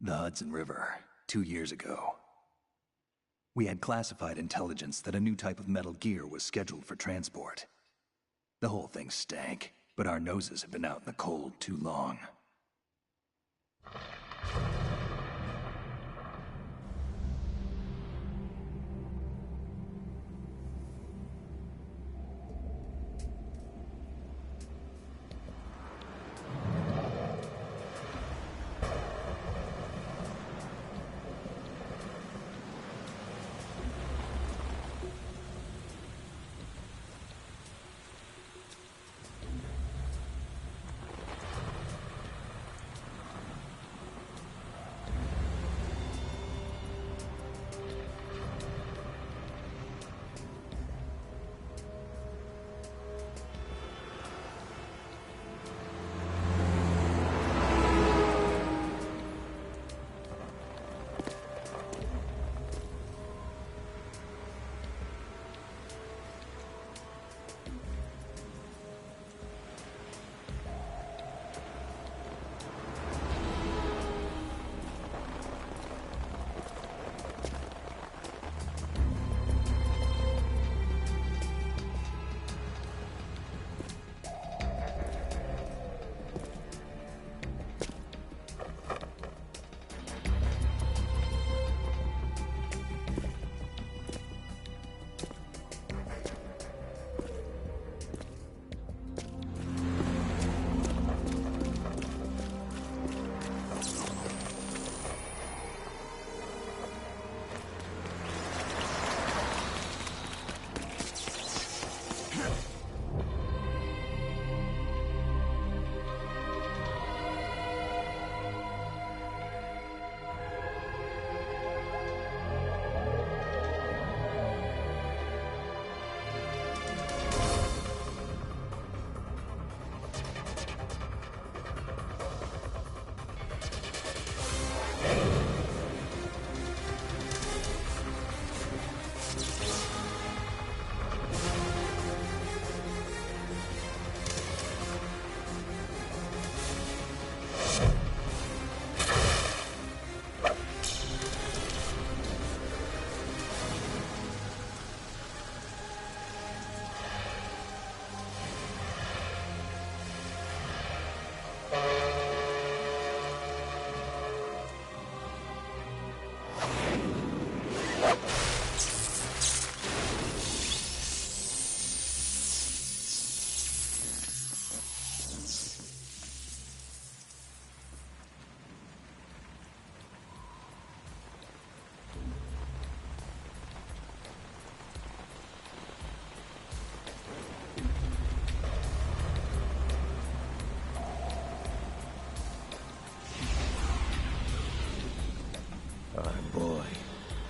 The Hudson River, 2 years ago. We had classified intelligence that a new type of metal gear was scheduled for transport. The whole thing stank, but our noses had been out in the cold too long.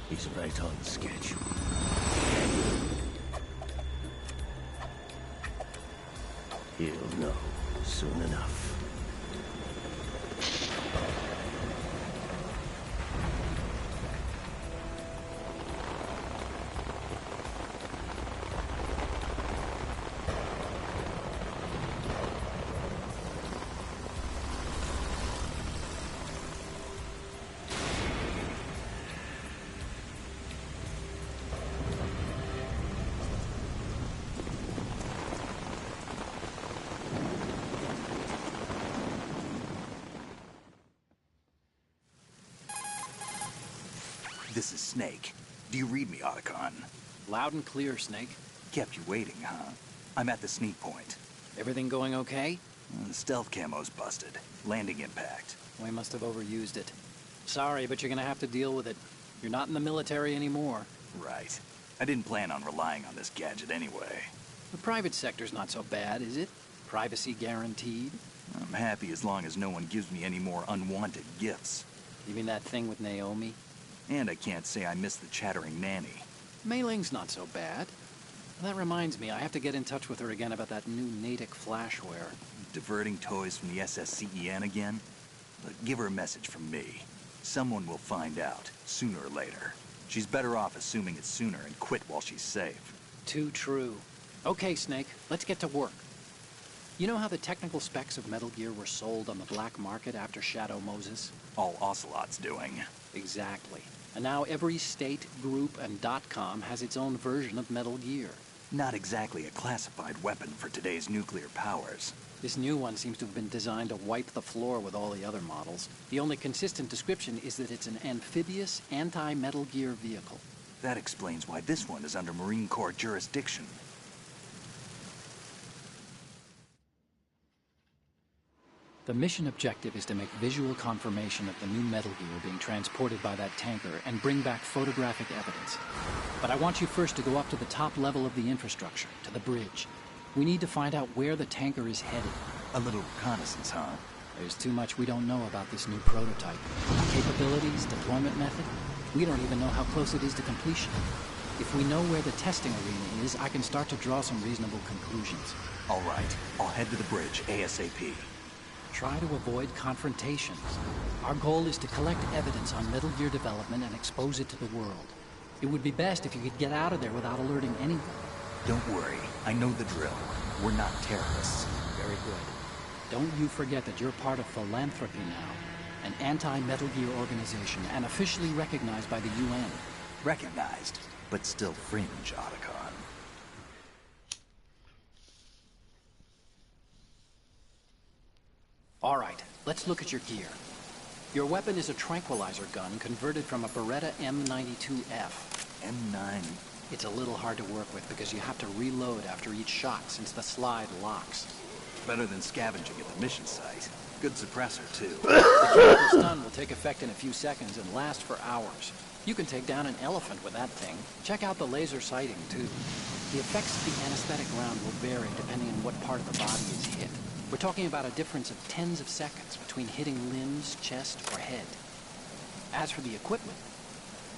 He's right on schedule. He'll know soon enough. This is Snake. Do you read me, Otacon? Loud and clear, Snake. Kept you waiting, huh? I'm at the sneak point. Everything going okay? The stealth camo's busted. Landing impact. We must have overused it. Sorry, but you're gonna have to deal with it. You're not in the military anymore. Right. I didn't plan on relying on this gadget anyway. The private sector's not so bad, is it? Privacy guaranteed? I'm happy as long as no one gives me any more unwanted gifts. You mean that thing with Naomi? And I can't say I miss the chattering nanny. Mei Ling's not so bad. That reminds me, I have to get in touch with her again about that new Natick flashware. Diverting toys from the SSCEN again? Look, give her a message from me. Someone will find out, sooner or later. She's better off assuming it sooner and quit while she's safe. Too true. Okay, Snake, let's get to work. You know how the technical specs of Metal Gear were sold on the black market after Shadow Moses? All Ocelot's doing. Exactly. And now every state, group, and .com has its own version of Metal Gear. Not exactly a classified weapon for today's nuclear powers. This new one seems to have been designed to wipe the floor with all the other models. The only consistent description is that it's an amphibious, anti-Metal Gear vehicle. That explains why this one is under Marine Corps jurisdiction. The mission objective is to make visual confirmation of the new Metal Gear being transported by that tanker and bring back photographic evidence. But I want you first to go up to the top level of the infrastructure, to the bridge. We need to find out where the tanker is headed. A little reconnaissance, huh? There's too much we don't know about this new prototype. Capabilities, deployment method. We don't even know how close it is to completion. If we know where the testing arena is, I can start to draw some reasonable conclusions. All right, I'll head to the bridge ASAP. Try to avoid confrontations. Our goal is to collect evidence on Metal Gear development and expose it to the world. It would be best if you could get out of there without alerting anyone. Don't worry, I know the drill. We're not terrorists. Very good. Don't you forget that you're part of Philanthropy now, an anti-Metal Gear organization and officially recognized by the UN. Recognized, but still fringe, Otacon. All right, let's look at your gear. Your weapon is a tranquilizer gun converted from a Beretta M92F. M9. It's a little hard to work with because you have to reload after each shot since the slide locks. Better than scavenging at the mission site. Good suppressor, too. The chemical stun will take effect in a few seconds and last for hours. You can take down an elephant with that thing. Check out the laser sighting, too. The effects of the anesthetic round will vary depending on what part of the body is hit. We're talking about a difference of tens of seconds between hitting limbs, chest, or head. As for the equipment...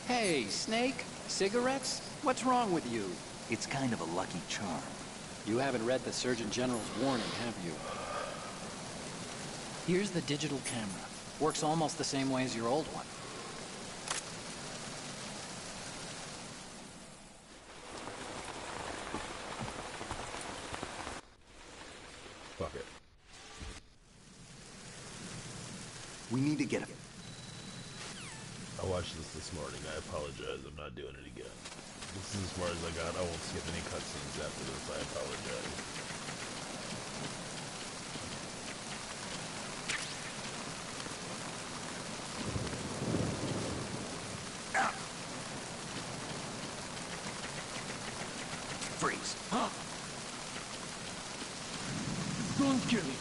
Hey, Snake? Cigarettes? What's wrong with you? It's kind of a lucky charm. You haven't read the Surgeon General's warning, have you? Here's the digital camera. Works almost the same way as your old one. Fuck it. We need to get him. I watched this morning. I apologize. I'm not doing it again. This is as far as I got. I won't skip any cutscenes after this. I apologize. Freeze. Don't kill me.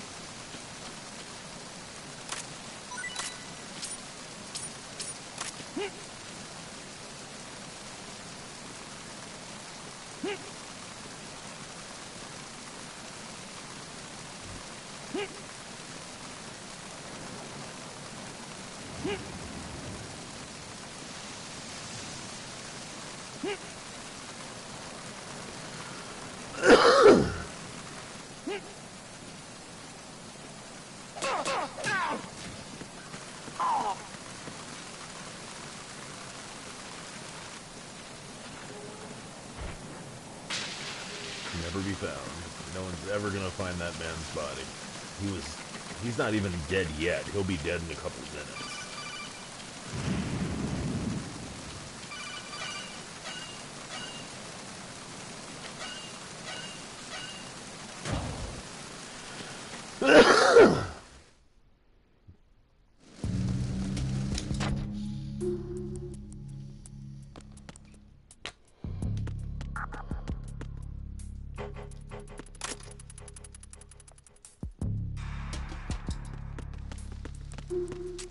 Never be found. No one's ever gonna find that man's body. He's not even dead yet. He'll be dead in a couple of minutes.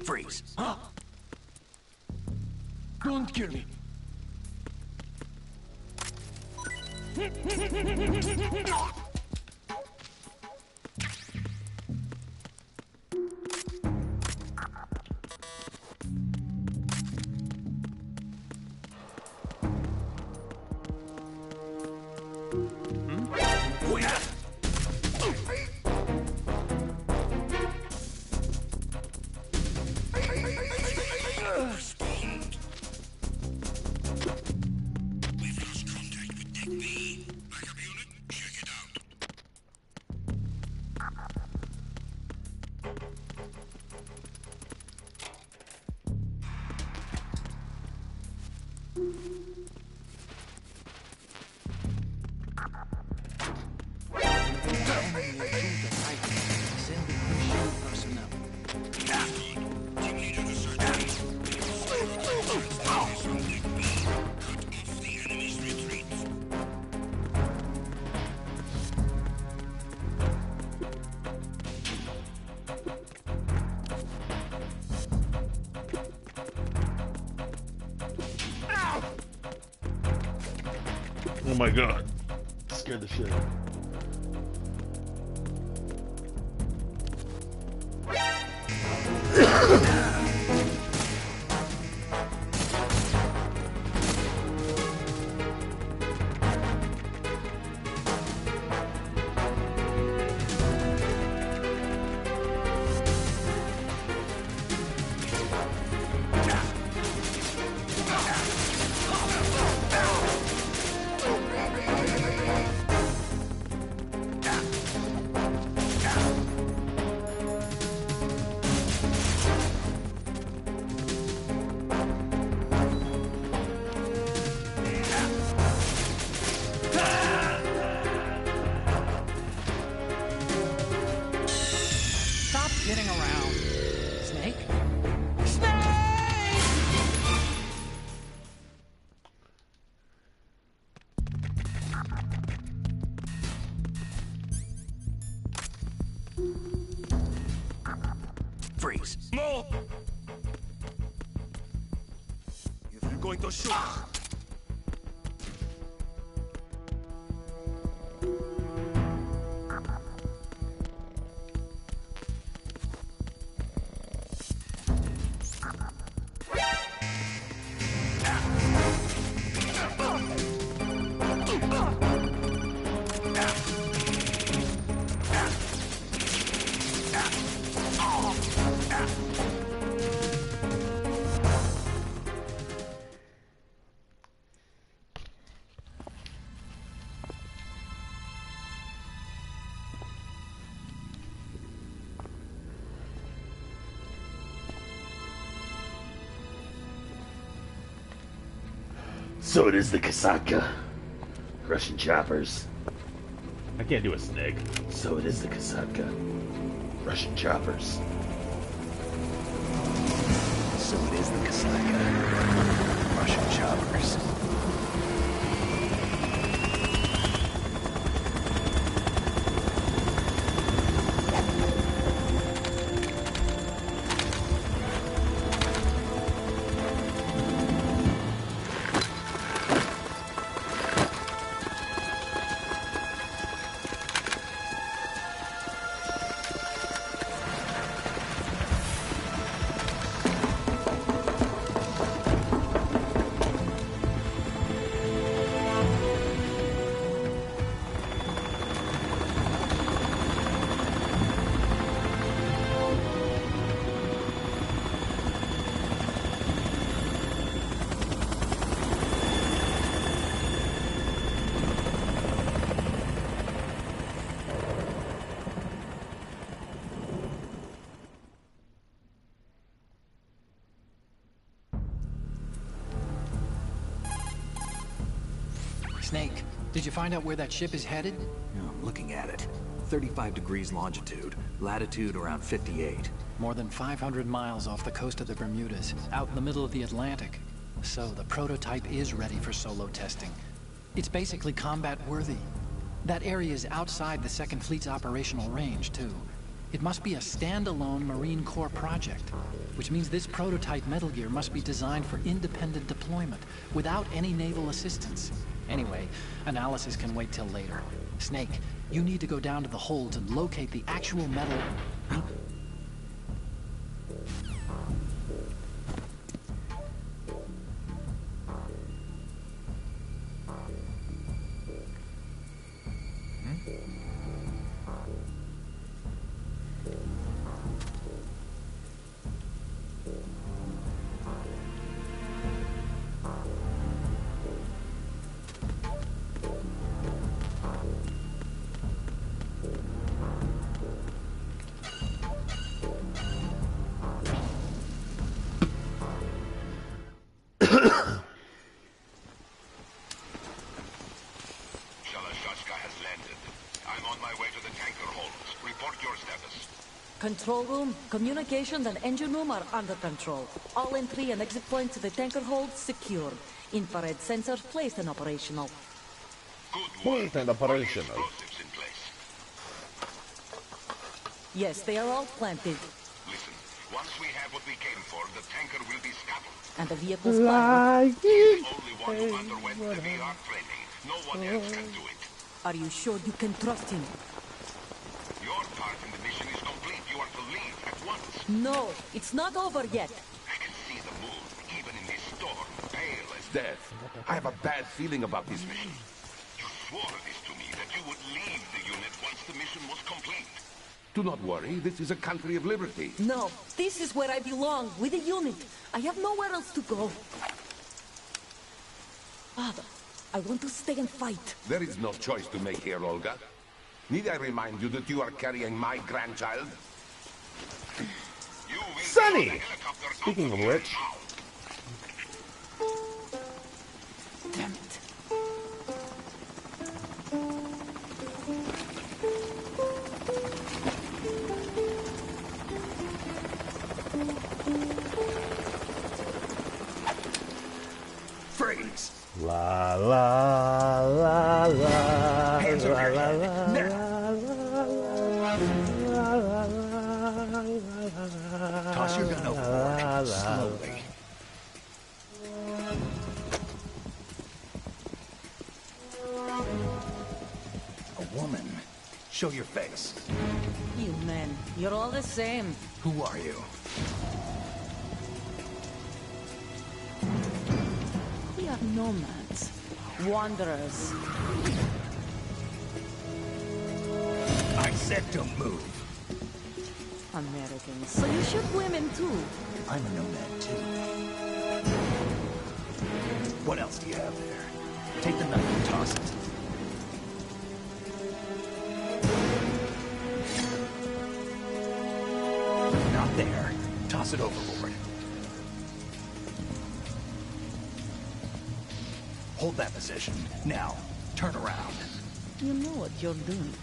Freeze. Don't kill me. We've lost contact with Deck B. Backup unit, check it out. Send the new personnel. Oh my god. Scared the shit out of me. Stop kidding around. Snake? Snake! Freeze. No! If you're going to shoot... So it is the Kasaka. Russian choppers. I can't do a snake. So it is the Kasaka. Russian choppers. So it is the Kasaka. Russian choppers. Snake, did you find out where that ship is headed? Yeah, I'm looking at it. 35 degrees longitude, latitude around 58. More than 500 miles off the coast of the Bermudas, out in the middle of the Atlantic. So the prototype is ready for solo testing. It's basically combat-worthy. That area is outside the Second Fleet's operational range, too. It must be a standalone Marine Corps project, which means this prototype Metal Gear must be designed for independent deployment, without any naval assistance. Anyway, analysis can wait till later. Snake, you need to go down to the holds and locate the actual metal... Control room, communications, and engine room are under control. All entry and exit points to the tanker hold secured. Infrared sensors placed and operational. Point and operational. Yes, they are all planted. Listen, once we have what we came for, the tanker will be scuttled. And the vehicle's fired. The only one who underwent the VR training. No one else can do it. Are you sure you can trust him? Your part in the mission is complete. You are to leave at once. No, it's not over yet. I can see the moon, even in this storm, pale as death. I have a bad feeling about this mission. You swore this to me, that you would leave the unit once the mission was complete. Do not worry, this is a country of liberty. No, this is where I belong, with the unit. I have nowhere else to go. Father, I want to stay and fight. There is no choice to make here, Olga. Need I remind you that you are carrying my grandchild? You will Sonny! Speaking of which... Damn it. Freeze! La la la la. Hands over your head. Now. Toss your gun overboard. Slowly. A woman. Show your face. You men, you're all the same. Who are you? We are nomads. Wanderers. I said don't move. Americans. So you shoot women too. I'm a nomad too. What else do you have there? Take the knife and toss it. Not there. Toss it overboard. Hold that position. Now, turn around. You know what you're doing.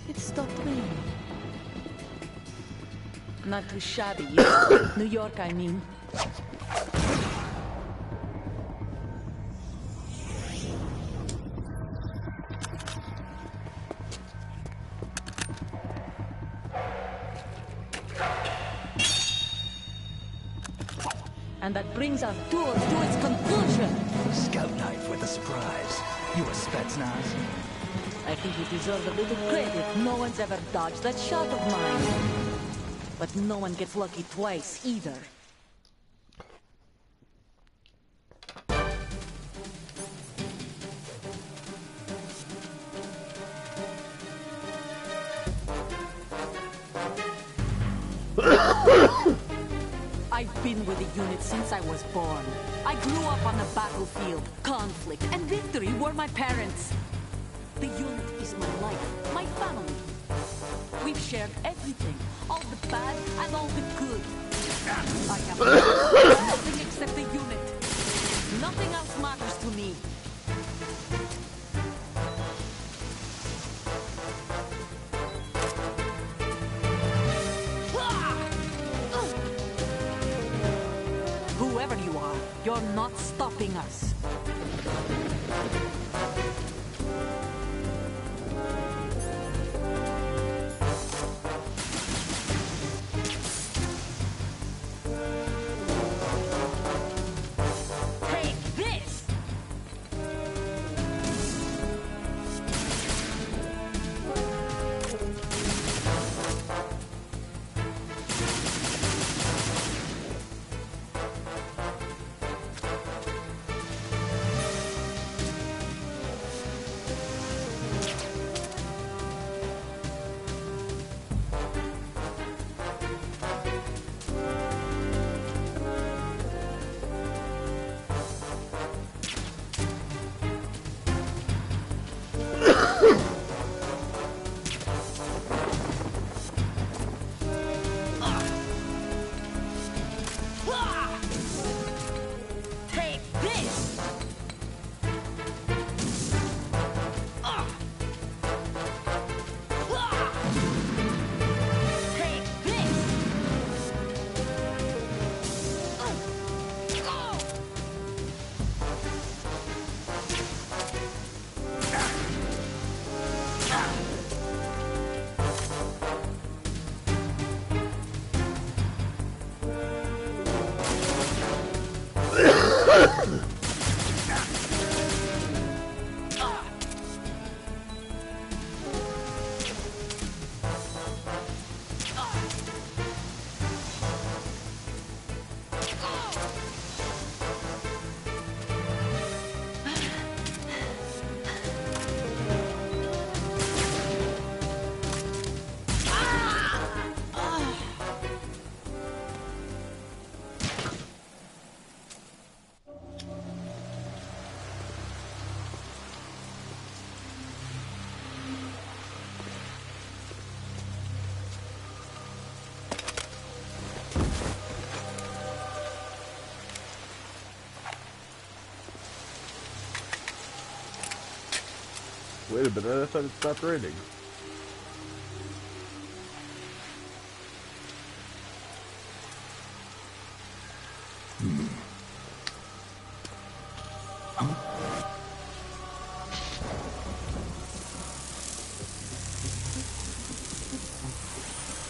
It stopped raining. Not too shabby, New York, I mean. And that brings our tour to its conclusion. Scout knife with a surprise. You a Spetsnaz? I think you deserve a little credit. No one's ever dodged that shot of mine. But no one gets lucky twice, either. I've been with the unit since I was born. I grew up on the battlefield. Conflict and victory were my parents. The unit is my life, my family. We've shared everything, all the bad and all the good. I have nothing except the unit. Nothing else matters to me. Whoever you are, you're not stopping us. Take this! Wait a minute, I thought it stopped raining.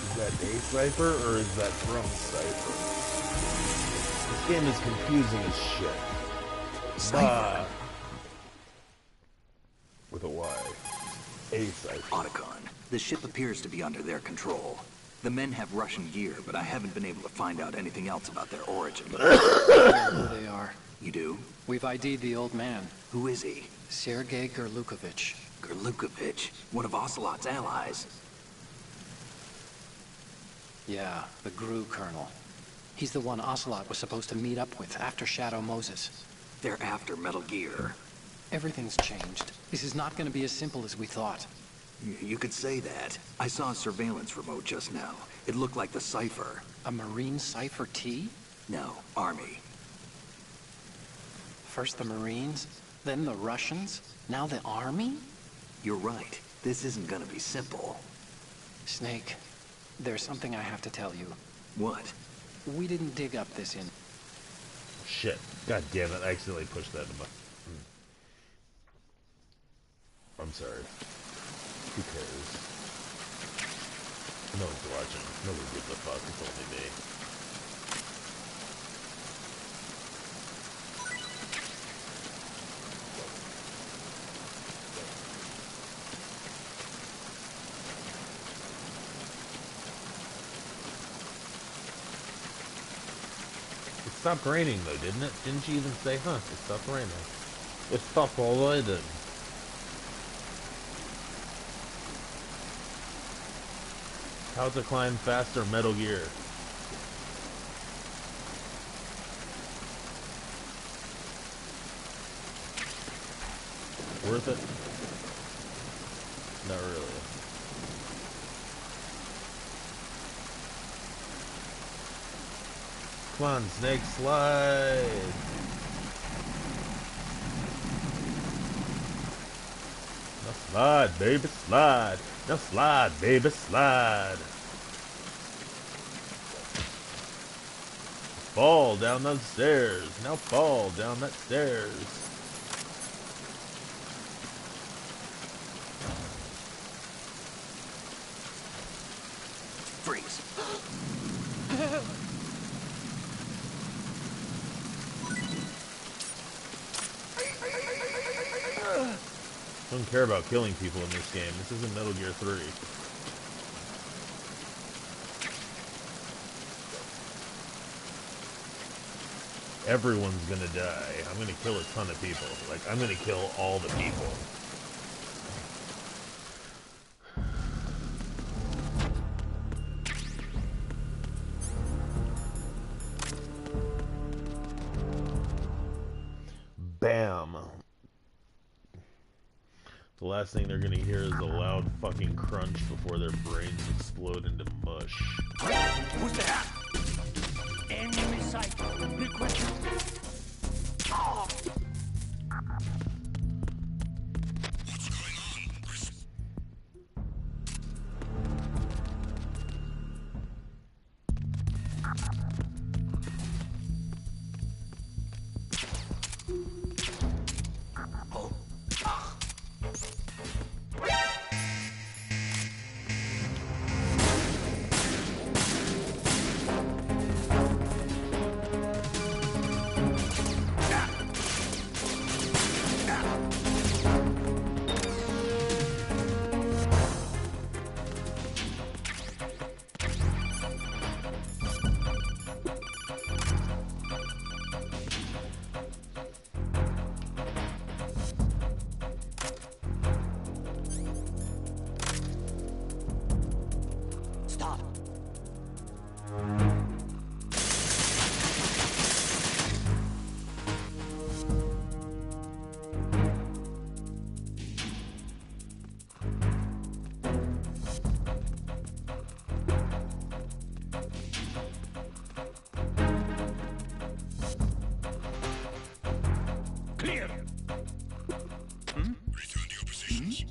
Is that a cipher or is that from cipher? This game is confusing as shit. Cipher. With a Y. A cipher. Otacon. The ship appears to be under their control. The men have Russian gear, but I haven't been able to find out anything else about their origin. I know who they are. You do? We've ID'd the old man, Who is he? Sergei Gerlukovich. Gerlukovich, one of Ocelot's allies. Yeah, the GRU colonel. He's the one Ocelot was supposed to meet up with after Shadow Moses. They're after Metal Gear. Everything's changed. This is not going to be as simple as we thought. You could say that. I saw a surveillance remote just now. It looked like the Cipher. A Marine Cipher T? No, Army. First the Marines, then the Russians, now the Army? You're right. This isn't gonna be simple. Snake, there's something I have to tell you. What? We didn't dig up this in... Shit. God damn it, I accidentally pushed that in my... I'm sorry. Who cares? No one's watching. Nobody gives a fuck. It's only me. It stopped raining though, didn't it? Didn't you even say, huh? It stopped raining. It stopped already. How to climb faster, Metal Gear. Worth it? Not really. Come on, Snake, slide! Now slide, baby, slide! Now slide, baby, slide! Fall down those stairs! Now fall down that stairs! Freeze. Don't care about killing people in this game. This isn't Metal Gear 3. Everyone's gonna die. I'm gonna kill a ton of people. Like, I'm gonna kill all the people. Bam! The last thing they're gonna hear is a loud fucking crunch before their brains explode into mush. Who's there? Enemy sight. Request. Oh. What's going on? Stop. Clear. Return to your positions.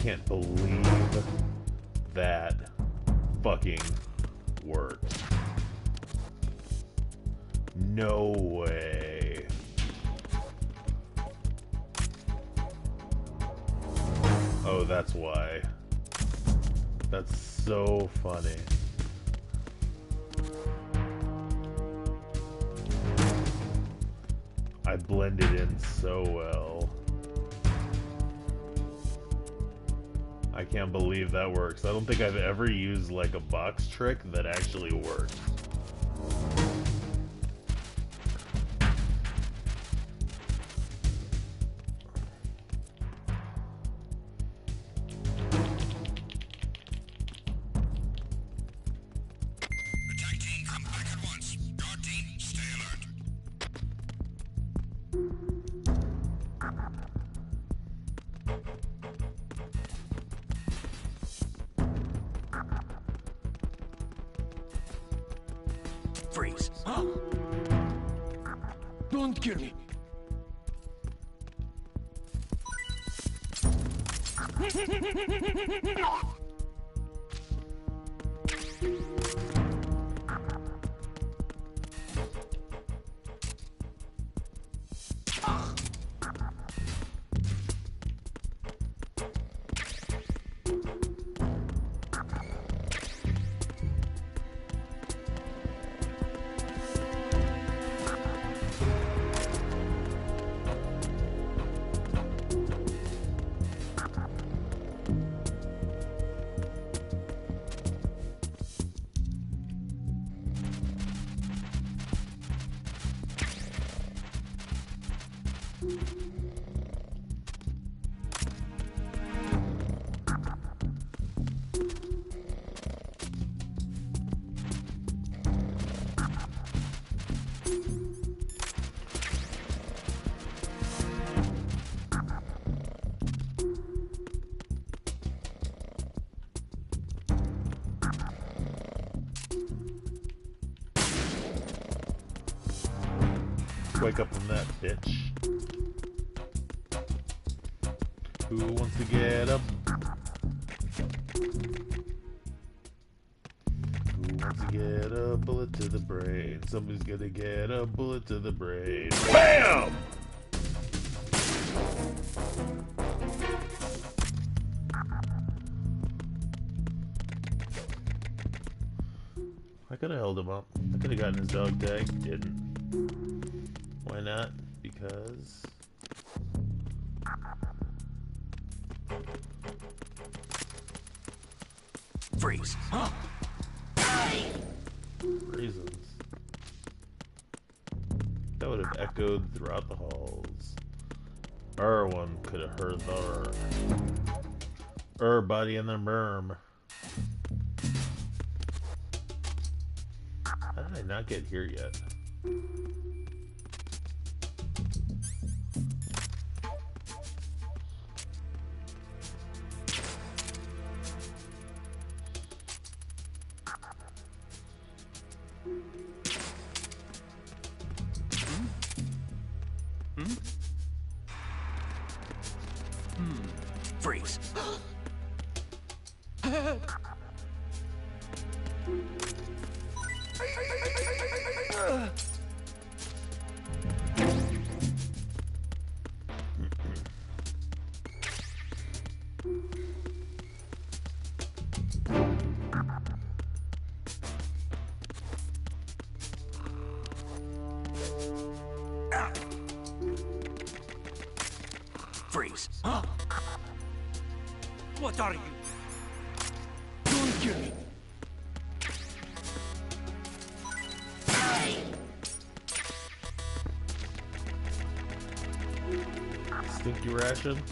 can't believe that fucking worked. No way. Oh, that's why. That's so funny. I blended in so well. I can't believe that works. I don't think I've ever used like a box trick that actually worked. Attack team, come back at once. Guard team, stay alert. Freeze. Huh? Don't kill me. Wake up from that, bitch. Who wants to get up? Who wants to get a bullet to the brain? Somebody's gonna get a bullet to the brain. BAM! I could have held him up. I could have gotten his dog tag. Didn't. Why not? Because... Freeze. Huh? reasons. That would have echoed throughout the halls. One could have heard the body in the berm. How did I not get here yet? Freeze. Freeze. Huh? What are you? Don't kill me. Stinky ration?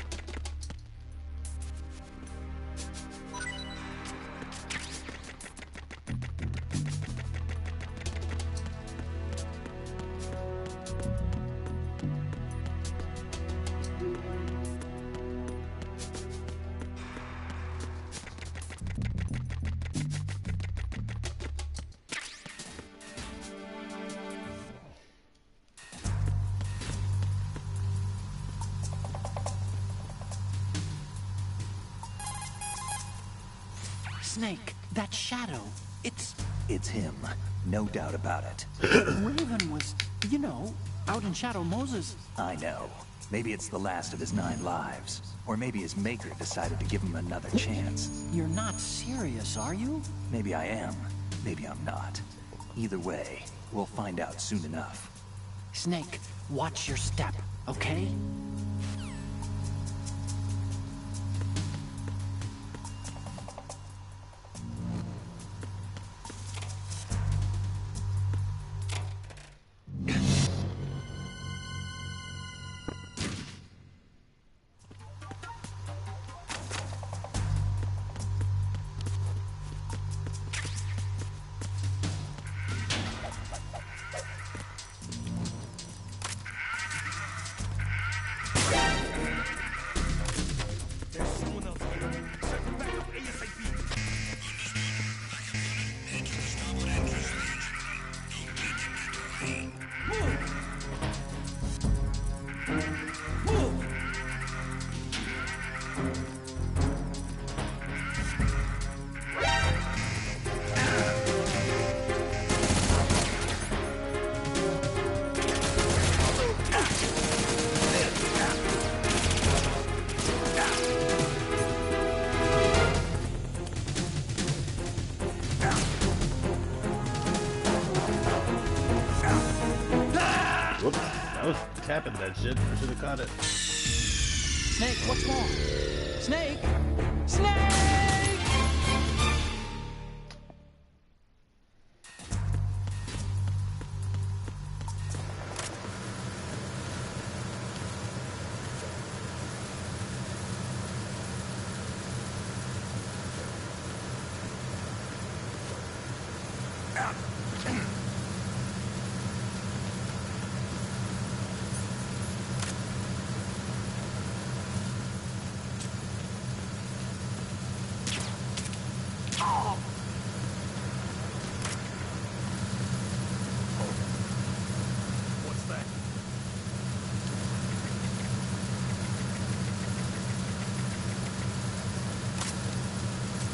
Snake, that shadow, It's him. No doubt about it. Raven was, you know, out in Shadow Moses. I know. Maybe it's the last of his 9 lives. Or maybe his maker decided to give him another chance. You're not serious, are you? Maybe I am. Maybe I'm not. Either way, we'll find out soon enough. Snake, watch your step, okay? Whoops, I was tapping that shit. I should have caught it. Snake, what's wrong? Snake! Snake!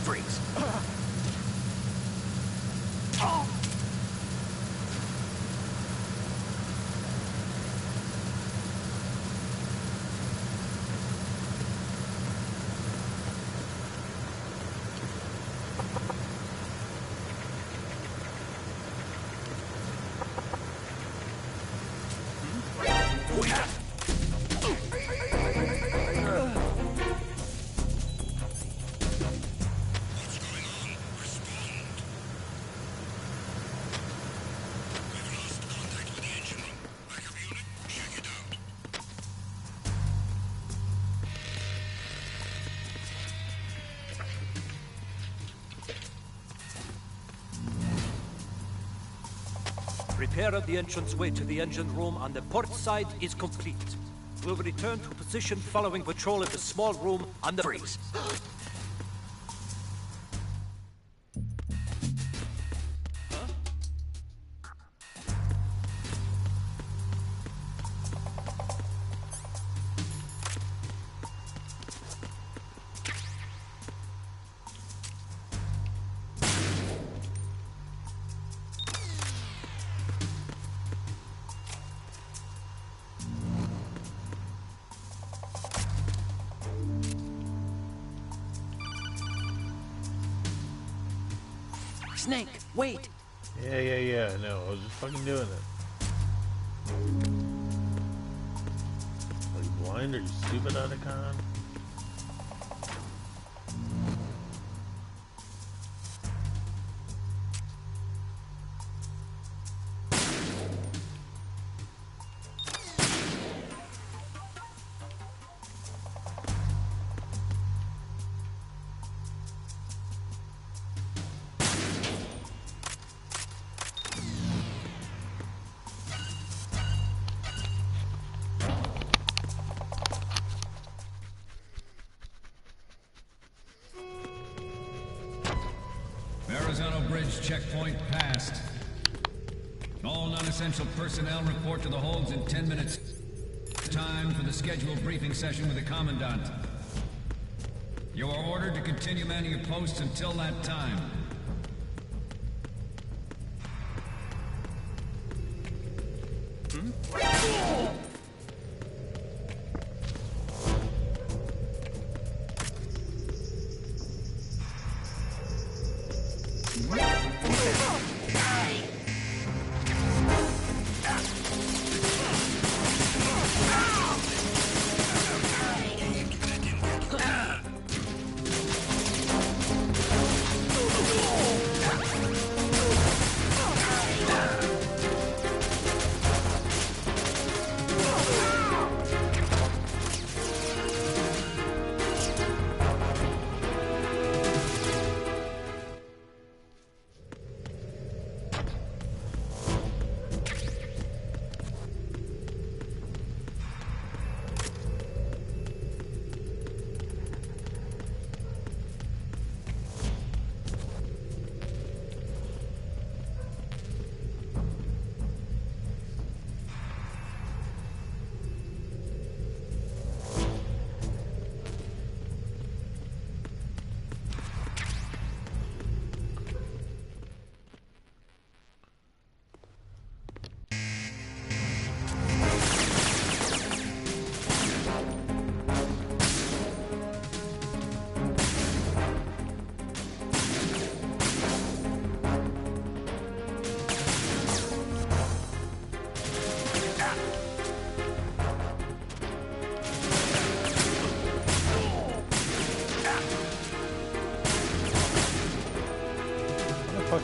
Freeze. Repair of the entranceway to the engine room on the port side is complete. We'll return to position following patrol of the small room on the... Freeze. Snake, wait! Yeah, no, I was just fucking doing it. Are you blind? Are you stupid, Otacon? Verrazano Bridge checkpoint passed. All non-essential personnel report to the holds in 10 minutes. Time for the scheduled briefing session with the Commandant. You are ordered to continue manning your posts until that time.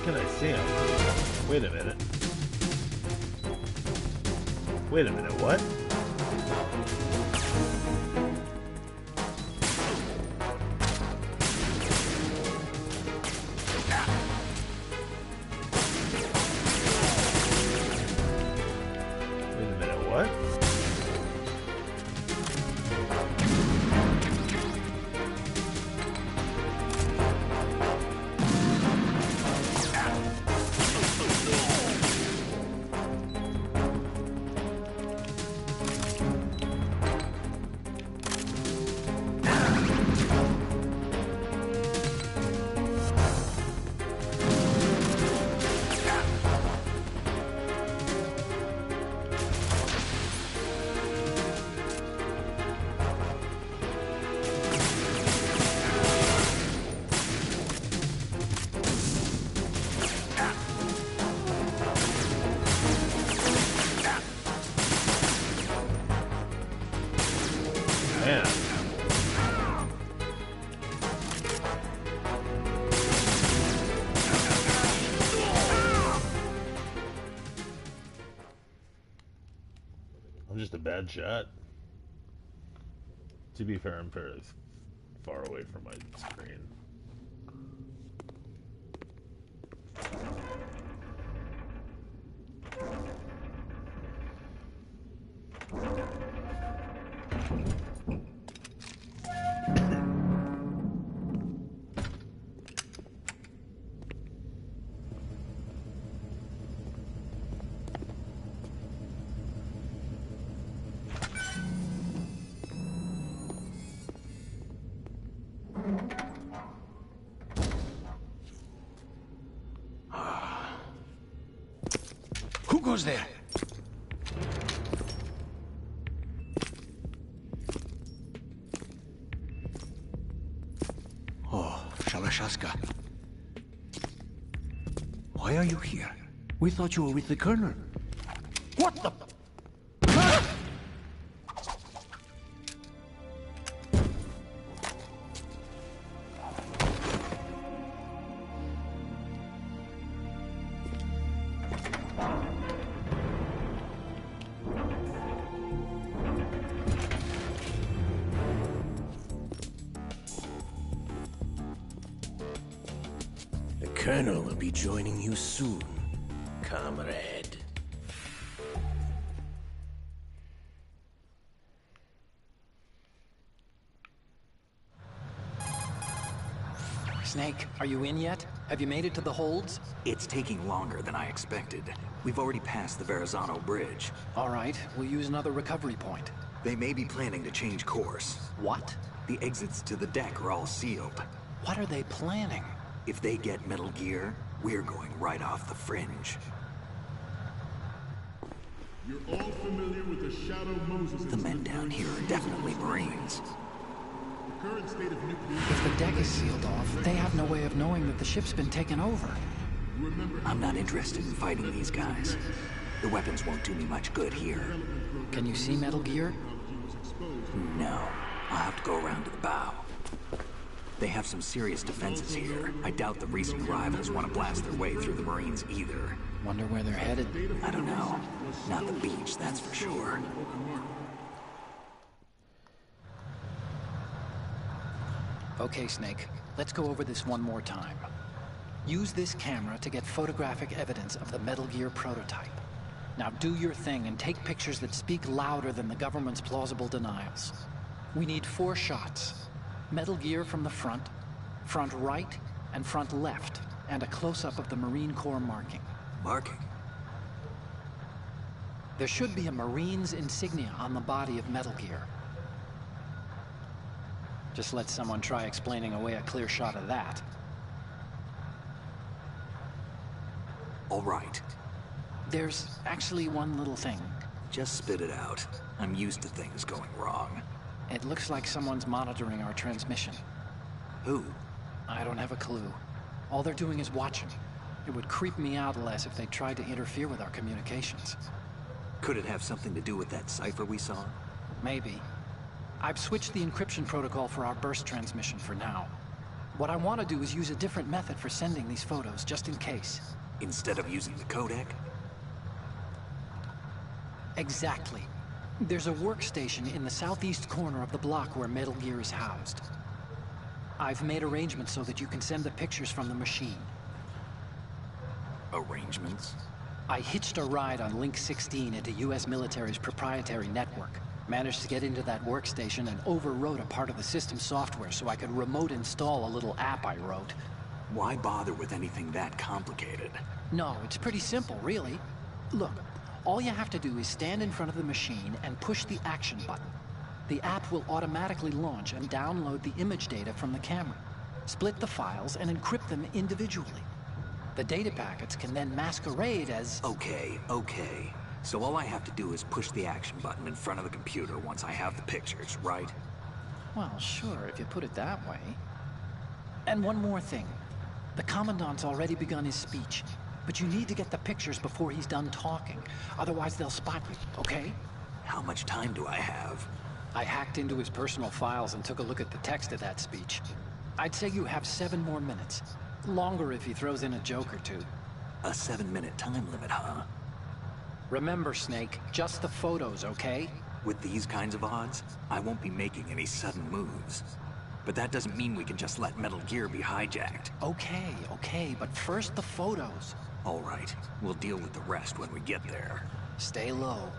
Can I see him? Wait a minute. Wait a minute, what? Wait a minute, what? Man. I'm just a bad shot. To be fair, I'm fairly far away from my screen. Who goes there? Oh, Shalashaska. Why are you here? We thought you were with the Colonel. What the... The Colonel will be joining you soon, comrade. Snake, are you in yet? Have you made it to the holds? It's taking longer than I expected. We've already passed the Verrazano Bridge. All right, we'll use another recovery point. They may be planning to change course. What? The exits to the deck are all sealed. What are they planning? If they get Metal Gear, we're going right off the fringe. You're all familiar with the Shadow Moses. The men down here are definitely Marines. The current state of nuclear... If the deck is sealed off, they have no way of knowing that the ship's been taken over. I'm not interested in fighting these guys. The weapons won't do me much good here. Can you see Metal Gear? No. I'll have to go around to the bow. They have some serious defenses here. I doubt the recent rivals want to blast their way through the Marines either. Wonder where they're headed. I don't know. Not the beach, that's for sure. Okay, Snake. Let's go over this one more time. Use this camera to get photographic evidence of the Metal Gear prototype. Now do your thing and take pictures that speak louder than the government's plausible denials. We need 4 shots. Metal Gear from the front right, and front left, and a close-up of the Marine Corps marking. Marking? There should be a Marine's insignia on the body of Metal Gear. Just let someone try explaining away a clear shot of that. All right. There's actually one little thing. Just spit it out. I'm used to things going wrong. It looks like someone's monitoring our transmission. Who? I don't have a clue. All they're doing is watching. It would creep me out less if they tried to interfere with our communications. Could it have something to do with that cipher we saw? Maybe. I've switched the encryption protocol for our burst transmission for now. What I want to do is use a different method for sending these photos, just in case. Instead of using the codec? Exactly. There's a workstation in the southeast corner of the block where Metal Gear is housed. I've made arrangements so that you can send the pictures from the machine. Arrangements? I hitched a ride on Link 16 into US military's proprietary network. Managed to get into that workstation and overwrote a part of the system software so I could remote install a little app I wrote. Why bother with anything that complicated? No, it's pretty simple, really. Look, all you have to do is stand in front of the machine and push the action button. The app will automatically launch and download the image data from the camera, split the files, and encrypt them individually. The data packets can then masquerade as... Okay. So all I have to do is push the action button in front of the computer once I have the pictures, right? Well, sure, if you put it that way. And one more thing. The Commandant's already begun his speech, but you need to get the pictures before he's done talking. Otherwise, they'll spot you, okay? How much time do I have? I hacked into his personal files and took a look at the text of that speech. I'd say you have 7 more minutes. Longer if he throws in a joke or two. A 7-minute time limit, huh? Remember, Snake, just the photos, okay? With these kinds of odds, I won't be making any sudden moves. But that doesn't mean we can just let Metal Gear be hijacked. Okay, but first the photos. All right, we'll deal with the rest when we get there. Stay low.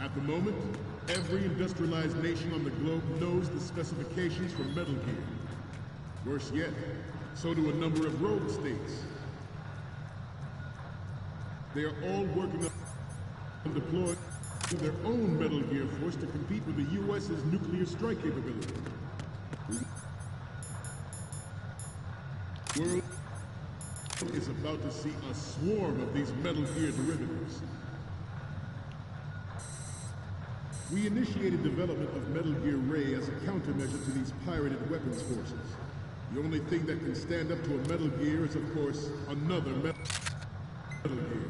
At the moment, every industrialized nation on the globe knows the specifications for Metal Gear. Worse yet, so do a number of rogue states. They are all working on deploying their own Metal Gear force to compete with the U.S.'s nuclear strike capability. The world is about to see a swarm of these Metal Gear derivatives. We initiated development of Metal Gear Ray as a countermeasure to these pirated weapons forces. The only thing that can stand up to a Metal Gear is, of course, another Metal Gear.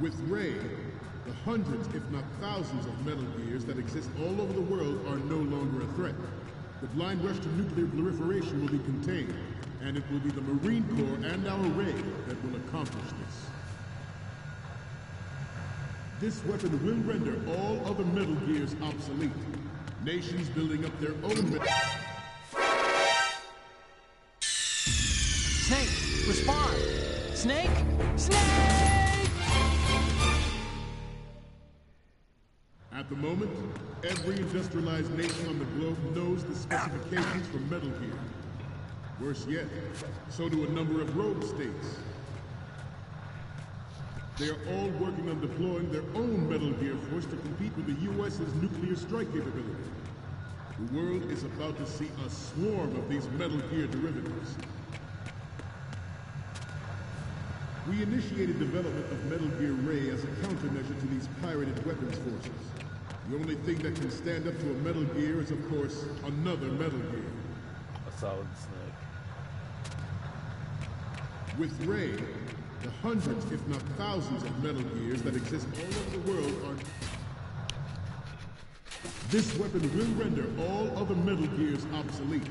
With Ray, the hundreds, if not thousands, of Metal Gears that exist all over the world are no longer a threat. The blind rush to nuclear proliferation will be contained, and it will be the Marine Corps and our Ray that will accomplish this. This weapon will render all other Metal Gears obsolete. Nations building up their own Snake, respond! Snake! Snake! At the moment, every industrialized nation on the globe knows the specifications for Metal Gear. Worse yet, so do a number of rogue states. They are all working on deploying their own Metal Gear force to compete with the U.S.'s nuclear strike capability. The world is about to see a swarm of these Metal Gear derivatives. We initiated development of Metal Gear Ray as a countermeasure to these pirated weapons forces. The only thing that can stand up to a Metal Gear is, of course, another Metal Gear. A solid snake. With Ray, the hundreds, if not thousands, of Metal Gears that exist all over the world are... This weapon will render all other Metal Gears obsolete.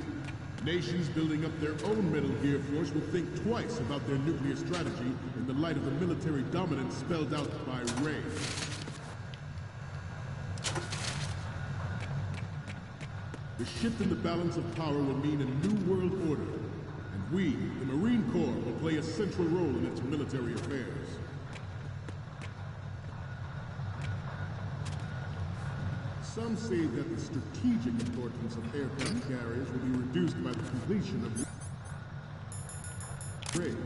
Nations building up their own Metal Gear force will think twice about their nuclear strategy in the light of the military dominance spelled out by Ray. The shift in the balance of power will mean a new world order, and we, the Marine Corps, will play a central role in its military affairs. Some say that the strategic importance of aircraft carriers will be reduced by the completion of Ray.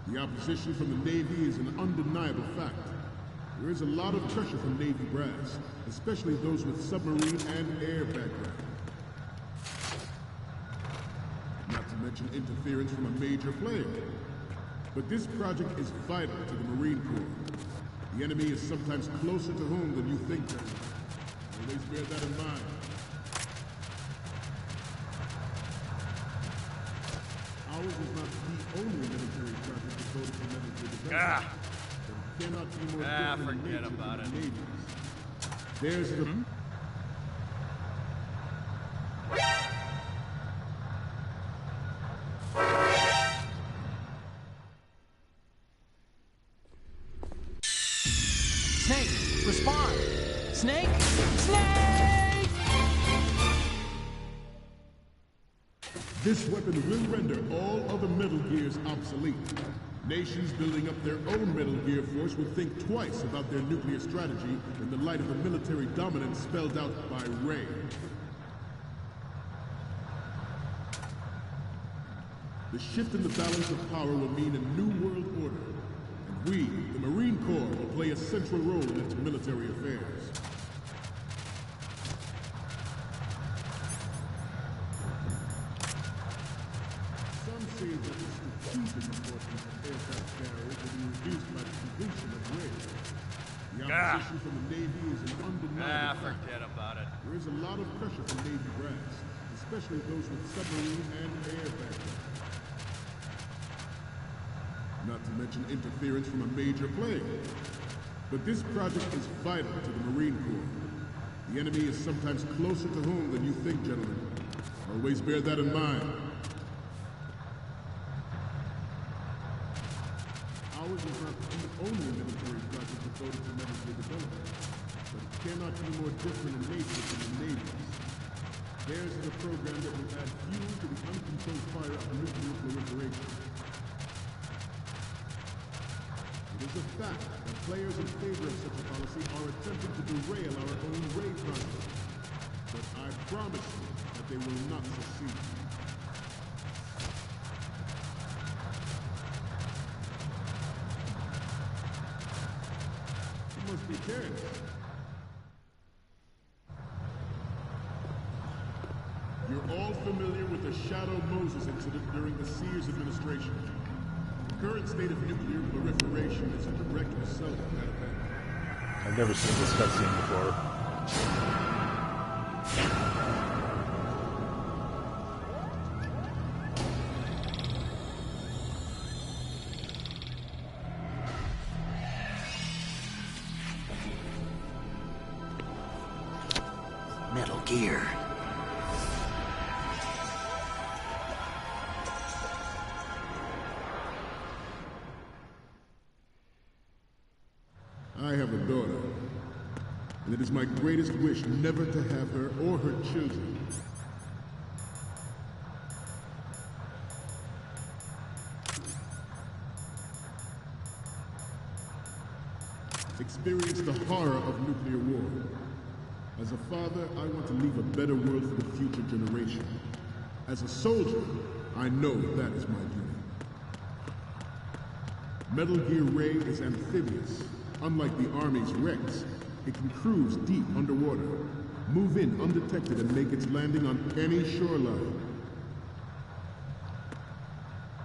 The opposition from the Navy is an undeniable fact. There is a lot of pressure from Navy brass, especially those with submarine and air background. Not to mention interference from a major player. But this project is vital to the Marine Corps. The enemy is sometimes closer to home than you think. Always bear that in mind. Ours is not the only military project devoted to Metal Gear development. But it cannot be more different in nature than the Navy's. There's the... Snake, respond! Snake! Snake! This weapon will render all other Metal Gears obsolete. Nations building up their own Metal Gear force will think twice about their nuclear strategy in the light of the military dominance spelled out by Ray. The shift in the balance of power will mean a new world order. And we, the Marine Corps, will play a central role in its military affairs. Some say that the strategic importance of aircraft carriers will be reduced by the completion of Ray. The opposition from the Navy is an undeniable fact. Forget about it. There is a lot of pressure from Navy brass, especially those with submarine and air background. Not to mention interference from a major player. But this project is vital to the Marine Corps. The enemy is sometimes closer to home than you think, gentlemen. Always bear that in mind. Ours is not the only military project devoted to Metal Gear development, but it cannot be more different in nature than the Navy's. Theirs is a program that will add fuel to the uncontrolled fire of nuclear proliferation. It is a fact that players in favor of such a policy are attempting to derail our own Ray project. But I promise you that they will not succeed. You must be careless. You're all familiar with the Shadow Moses incident during the Sears administration. The current state of nuclear proliferation is a direct result of that event. I've never seen this cutscene before. Metal Gear. I have a daughter, and it is my greatest wish never to have her or her children experience the horror of nuclear war. As a father, I want to leave a better world for the future generation. As a soldier, I know that is my duty. Metal Gear Ray is amphibious. Unlike the Army's Rex, it can cruise deep underwater, move in undetected and make its landing on any shoreline.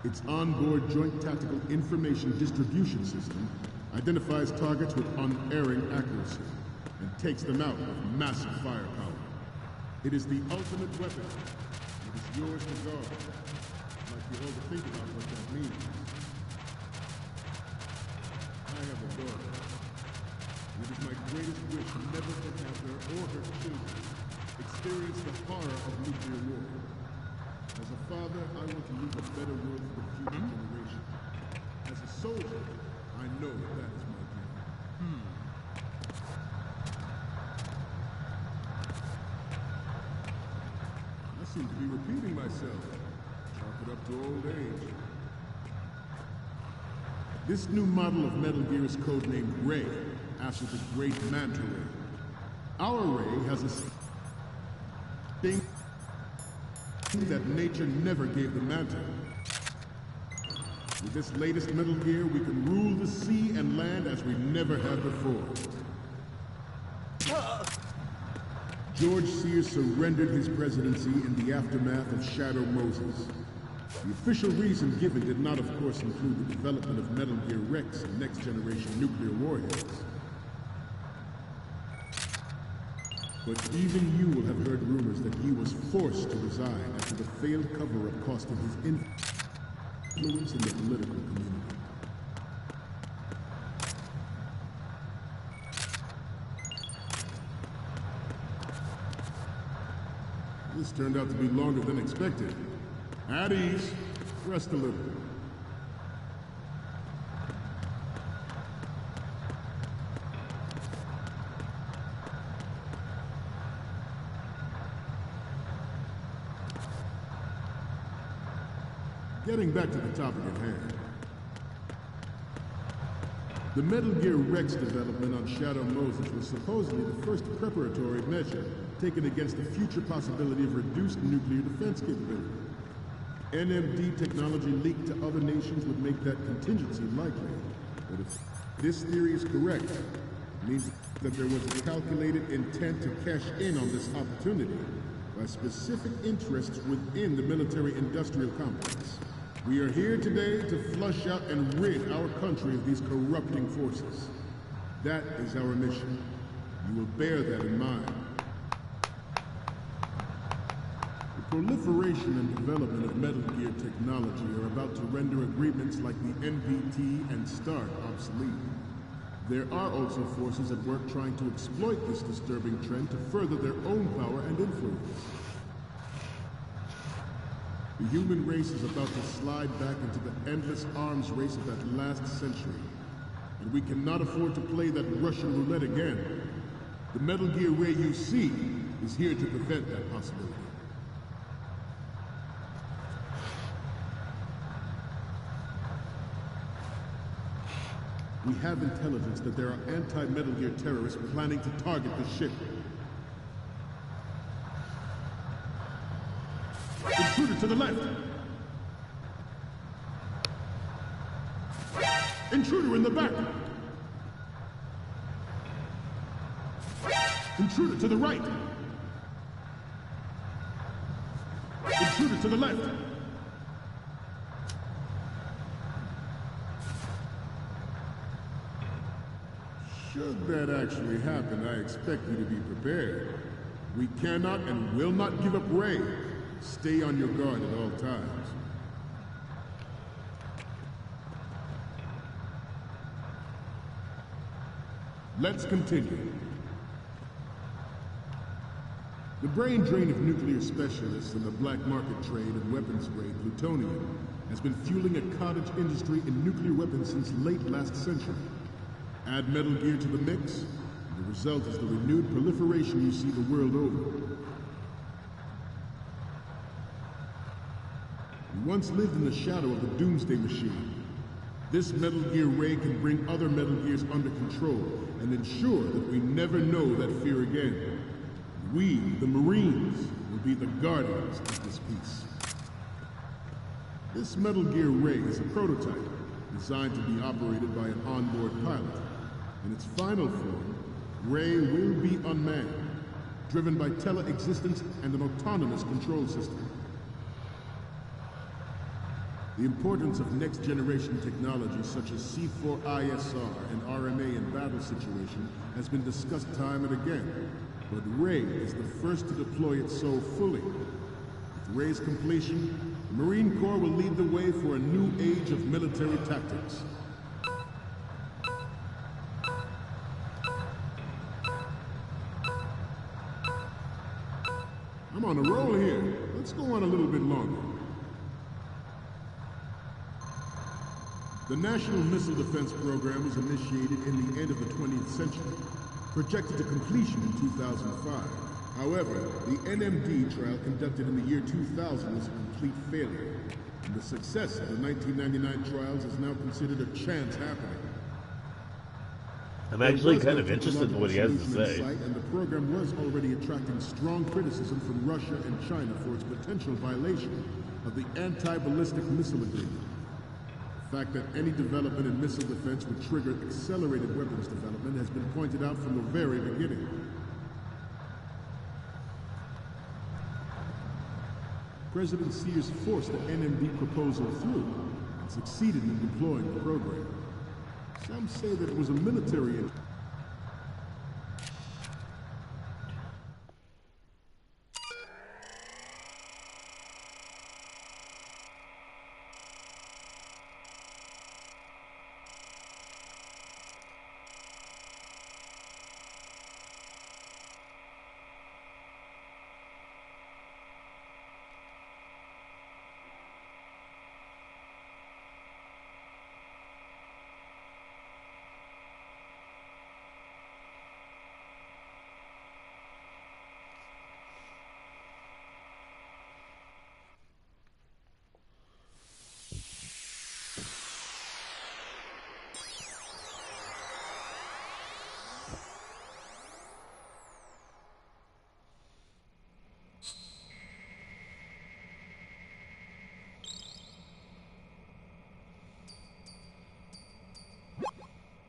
Its onboard Joint Tactical Information Distribution System identifies targets with unerring accuracy and takes them out with massive firepower. It is the ultimate weapon. It is yours to guard. I'd like you all to think about what that means. I have a daughter. It is my greatest wish never to have her or her children experience the horror of nuclear war. As a father, I want to leave a better world for the future generation. As a soldier, I know that is my dream. I seem to be repeating myself. Chalk it up to old age. This new model of Metal Gear is codenamed Ray, after the great Manta Ray. Our Ray has a thing that nature never gave the Manta. With this latest Metal Gear, we can rule the sea and land as we never have before. George Sears surrendered his presidency in the aftermath of Shadow Moses. The official reason given did not, of course, include the development of Metal Gear Rex and next-generation nuclear warheads. But even you will have heard rumors that he was forced to resign after the failed cover-up cost him his influence in the political community. This turned out to be longer than expected. At ease. Rest a little. Getting back to the topic at hand. The Metal Gear Rex development on Shadow Moses was supposedly the first preparatory measure taken against the future possibility of reduced nuclear defense capability. NMD technology leaked to other nations would make that contingency likely. But if this theory is correct, it means that there was a calculated intent to cash in on this opportunity by specific interests within the military-industrial complex. We are here today to flush out and rid our country of these corrupting forces. That is our mission. You will bear that in mind. The proliferation and development of Metal Gear technology are about to render agreements like the NPT and START obsolete. There are also forces at work trying to exploit this disturbing trend to further their own power and influence. The human race is about to slide back into the endless arms race of that last century. And we cannot afford to play that Russian roulette again. The Metal Gear Ray you see is here to prevent that possibility. We have intelligence that there are anti-Metal Gear terrorists planning to target the ship. Intruder to the left! Intruder in the back! Intruder to the right! Intruder to the left! Should that actually happen, I expect you to be prepared. We cannot and will not give up Ray. Stay on your guard at all times. Let's continue. The brain drain of nuclear specialists and the black market trade in weapons grade plutonium has been fueling a cottage industry in nuclear weapons since late last century. Add Metal Gear to the mix, and the result is the renewed proliferation you see the world over. We once lived in the shadow of the Doomsday Machine. This Metal Gear Ray can bring other Metal Gears under control and ensure that we never know that fear again. We, the Marines, will be the guardians of this peace. This Metal Gear Ray is a prototype, designed to be operated by an onboard pilot. In its final form, Rey will be unmanned, driven by tele-existence and an autonomous control system. The importance of next-generation technology such as C4ISR and RMA in battle situation has been discussed time and again, but Rey is the first to deploy it so fully. With Rey's completion, the Marine Corps will lead the way for a new age of military tactics. I'm on a roll here. Let's go on a little bit longer. The National Missile Defense Program was initiated in the end of the 20th century, projected to completion in 2005. However, the NMD trial conducted in the year 2000 was a complete failure, and the success of the 1999 trials is now considered a chance happening. I'm actually kind of interested in what he has to say. And the program was already attracting strong criticism from Russia and China for its potential violation of the Anti-Ballistic Missile Agreement. The fact that any development in missile defense would trigger accelerated weapons development has been pointed out from the very beginning. President Sears forced the NMD proposal through and succeeded in deploying the program. Some say that it was a military interest.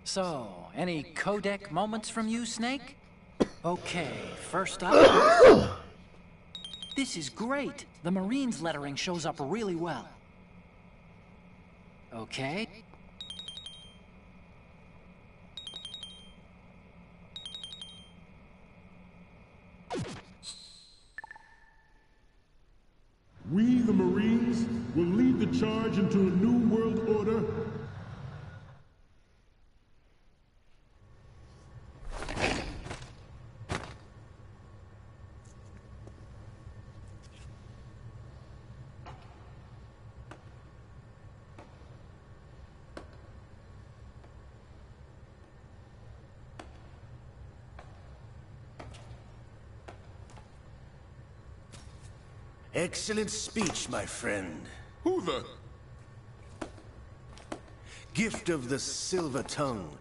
So, any codec moments from you, Snake? Okay, first up... This is great! The Marines lettering shows up really well. Okay. We, the Marines, will lead the charge into a new world order. Excellent speech, my friend. Who the? Gift of the silver tongue.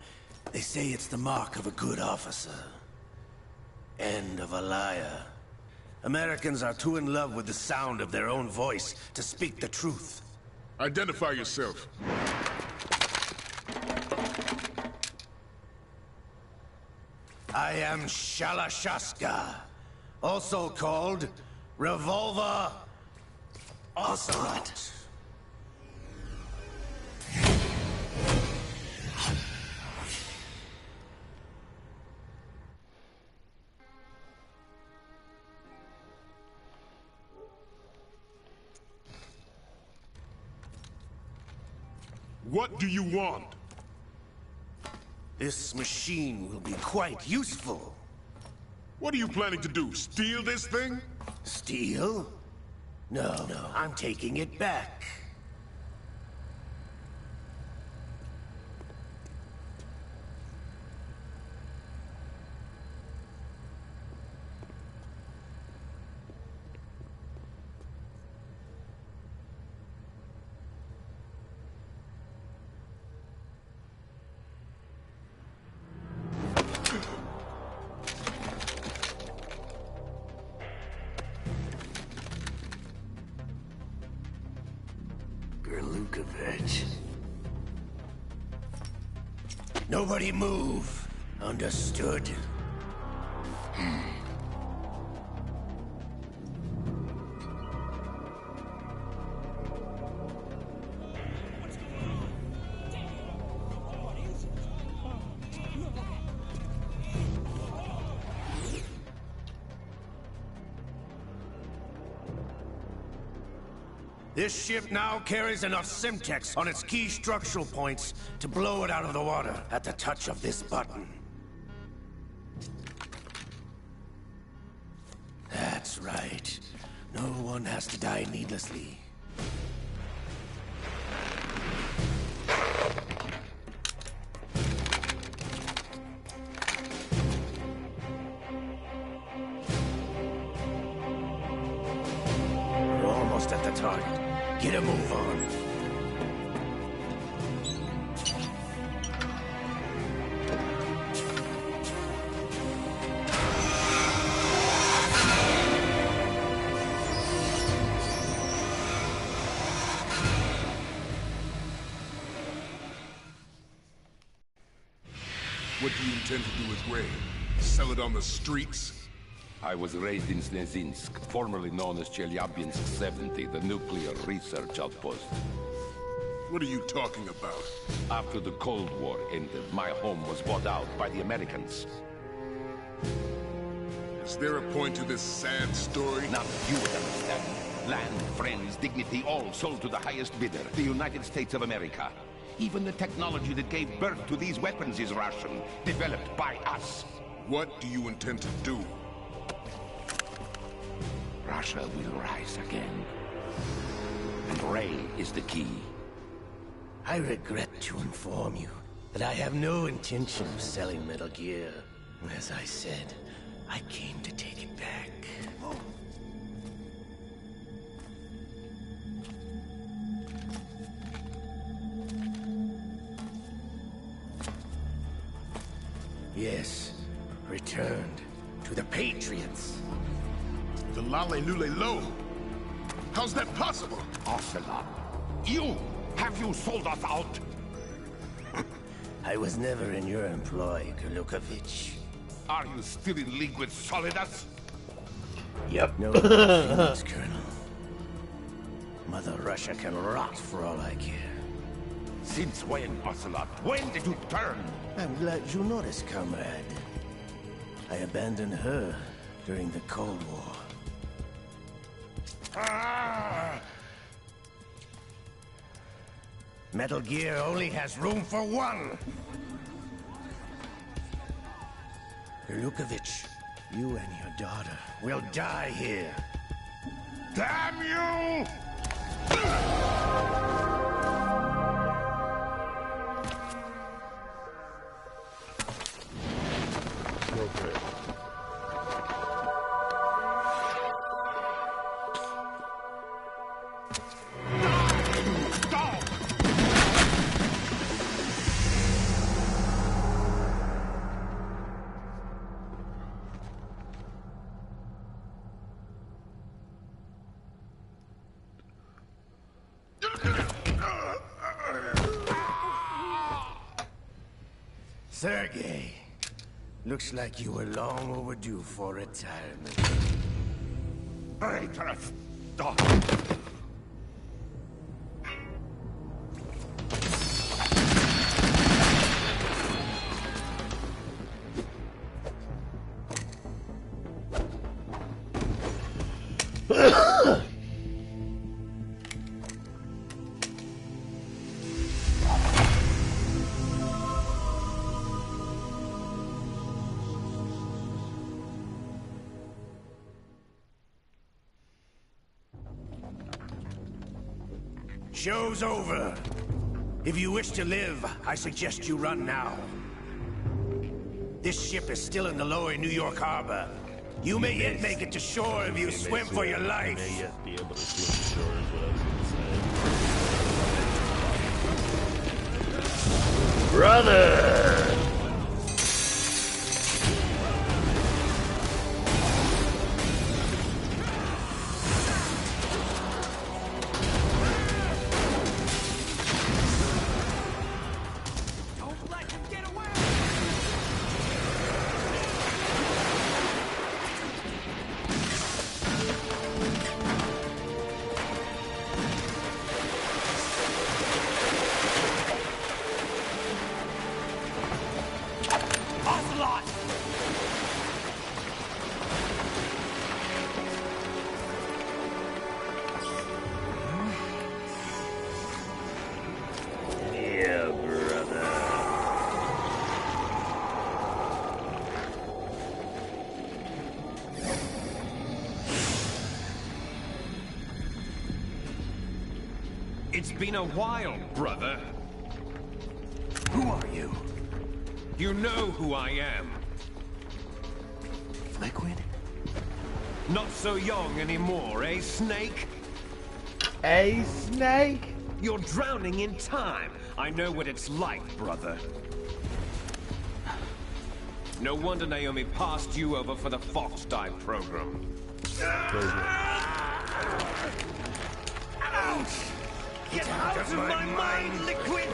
They say it's the mark of a good officer. And of a liar. Americans are too in love with the sound of their own voice to speak the truth. Identify yourself. I am Shalashaska, also called Revolver Ocelot. What do you want? This machine will be quite useful. What are you planning to do? Steal this thing? Steal? No, I'm taking it back. Nobody move. Understood? This ship now carries enough Simtex on its key structural points to blow it out of the water at the touch of this button. That's right. No one has to die needlessly. We're almost at the target. Get a move on. What do you intend to do with Ray? Sell it on the streets? I was raised in Snezinsk, formerly known as Chelyabinsk 70, the nuclear research outpost. What are you talking about? After the Cold War ended, my home was bought out by the Americans. Is there a point to this sad story? Now you would understand. Land, friends, dignity, all sold to the highest bidder, the United States of America. Even the technology that gave birth to these weapons is Russian, developed by us. What do you intend to do? Russia will rise again. And Ray is the key. I regret to inform you that I have no intention of selling Metal Gear. As I said, I came to take it back. Yes, returned to the Patriots. The Lale Lule Lo? How's that possible? Ocelot, have you sold us out? I was never in your employ, Gurlukovich. Are you still in league with Solidus? Yep. No feelings, Colonel. Mother Russia can rot for all I care. Since when, Ocelot? When did you turn? I'm glad you noticed, comrade. I abandoned her during the Cold War. Metal Gear only has room for one! Gurlukovich, you and your daughter will die here. Damn you! Okay. Sergei, looks like you were long overdue for retirement. Traitorous dog! Show's over. If you wish to live, I suggest you run now. This ship is still in the lower New York harbor. You may yet make it to shore if you swim for your life. You may yet be able to swim to shore is what I was gonna say. Brother! It's been a while, brother. Who are you? You know who I am. Liquid? Not so young anymore, eh, Snake? Hey, Snake! You're drowning in time. I know what it's like, brother. No wonder Naomi passed you over for the Fox Dive program. Ouch! Get out of my mind, Liquid!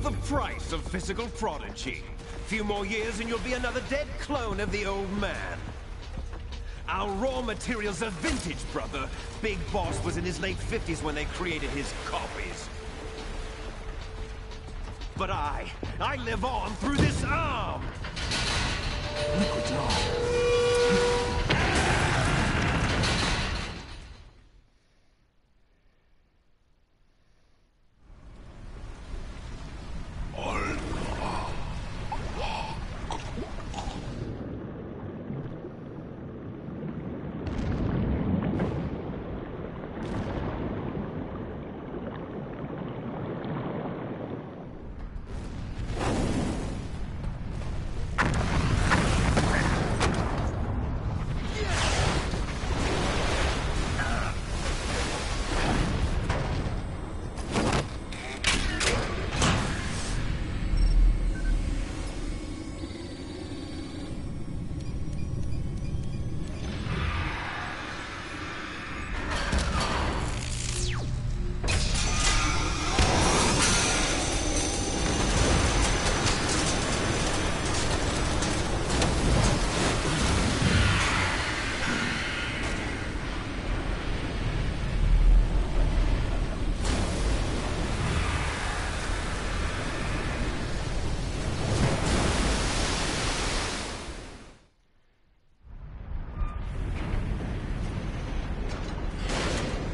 The price of physical prodigy. Few more years and you'll be another dead clone of the old man. Our raw materials are vintage, brother. Big Boss was in his late 50s when they created his copies. But I live on through this arm! Liquid's on.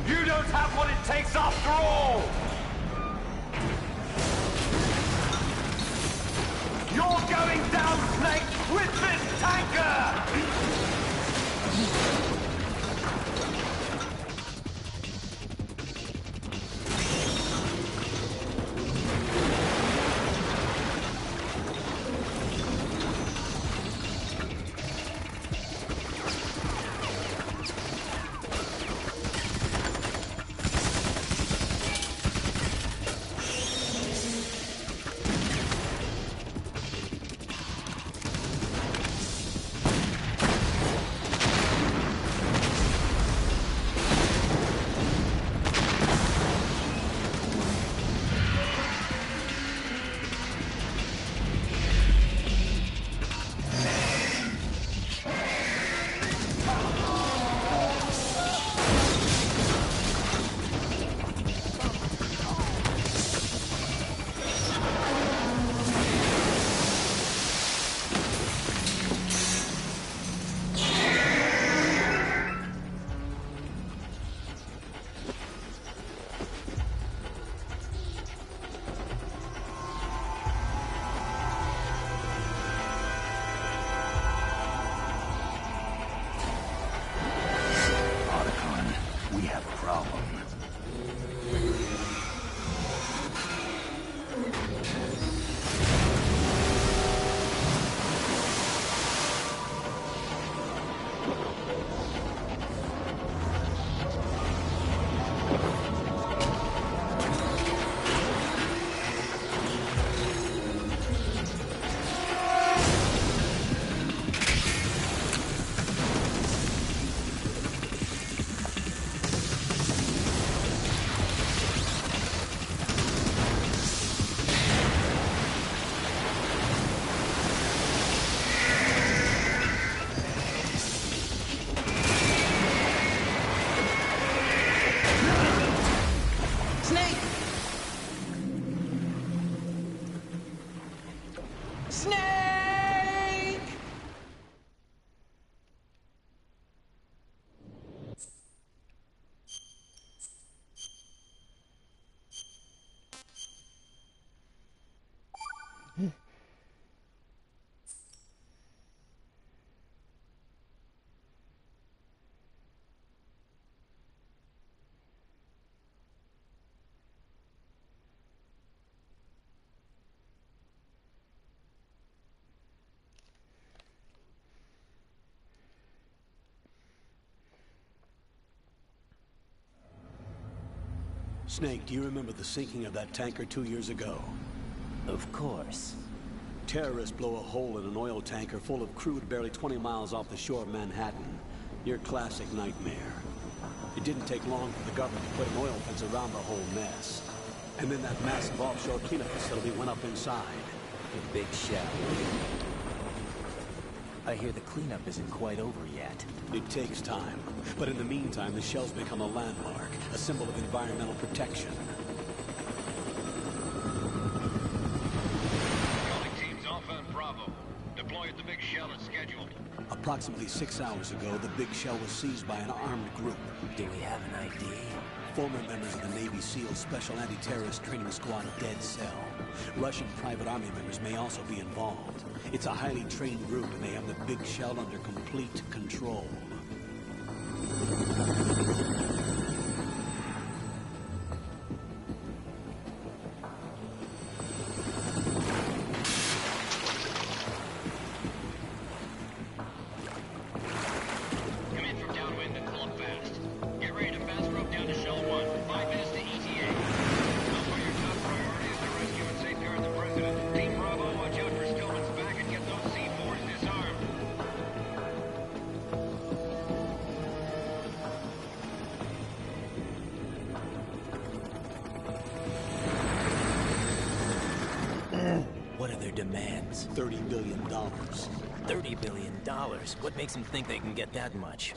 You don't have what it takes after all! You're going down, Snake, with this tanker! Snake, do you remember the sinking of that tanker 2 years ago? Of course. Terrorists blow a hole in an oil tanker full of crude barely 20 miles off the shore of Manhattan. Your classic nightmare. It didn't take long for the government to put an oil fence around the whole mess. And then that massive offshore cleanup facility went up inside. The big shell. I hear the cleanup isn't quite over yet. It takes time. But in the meantime, the shell's become a landmark, a symbol of environmental protection. Calling teams Alpha and Bravo. Deploy at the big shell as scheduled. Approximately 6 hours ago, the big shell was seized by an armed group. Do we have an ID? Former members of the Navy SEAL Special Anti-Terrorist Training Squad Dead Cell. Russian private army members may also be involved. It's a highly trained group, and they have the big shell under complete control. What are their demands? $30 billion. $30 billion? What makes them think they can get that much?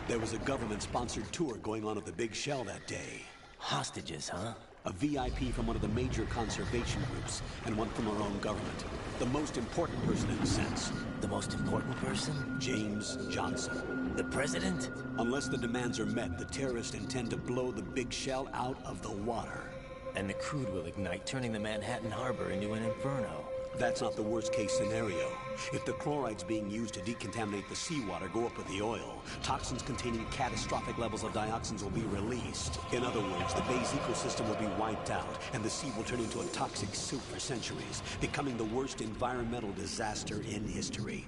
There was a government-sponsored tour going on at the big shell that day. Hostages, huh? A VIP from one of the major conservation groups, and one from our own government. The most important person in a sense. The most important person? James Johnson. The president? Unless the demands are met, the terrorists intend to blow the big shell out of the water. And the crude will ignite, turning the Manhattan Harbor into an inferno. That's not the worst-case scenario. If the chlorides being used to decontaminate the seawater go up with the oil, toxins containing catastrophic levels of dioxins will be released. In other words, the bay's ecosystem will be wiped out, and the sea will turn into a toxic soup for centuries, becoming the worst environmental disaster in history.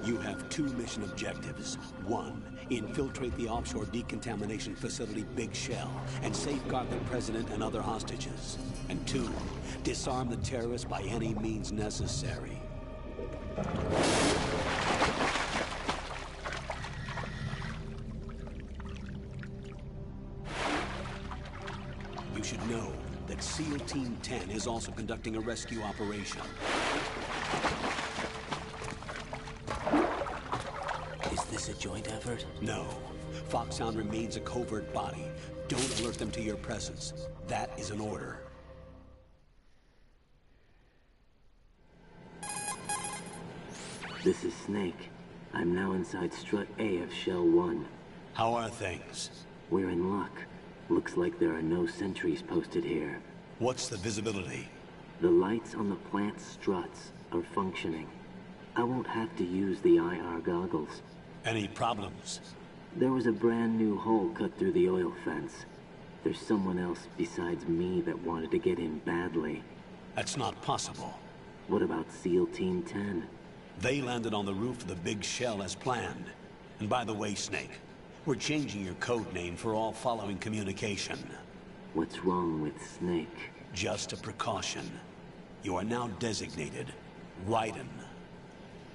You have 2 mission objectives. 1, infiltrate the offshore decontamination facility Big Shell and safeguard the president and other hostages. And 2, disarm the terrorists by any means necessary. You should know that SEAL Team 10 is also conducting a rescue operation. Is this a joint effort? No. Foxhound remains a covert body. Don't alert them to your presence. That is an order. This is Snake. I'm now inside Strut A of Shell 1. How are things? We're in luck. Looks like there are no sentries posted here. What's the visibility? The lights on the plant struts are functioning. I won't have to use the IR goggles. Any problems? There was a brand new hole cut through the oil fence. There's someone else besides me that wanted to get in badly. That's not possible. What about SEAL Team 10? They landed on the roof of the Big Shell as planned. And by the way, Snake, we're changing your code name for all following communication. What's wrong with Snake? Just a precaution. You are now designated Raiden.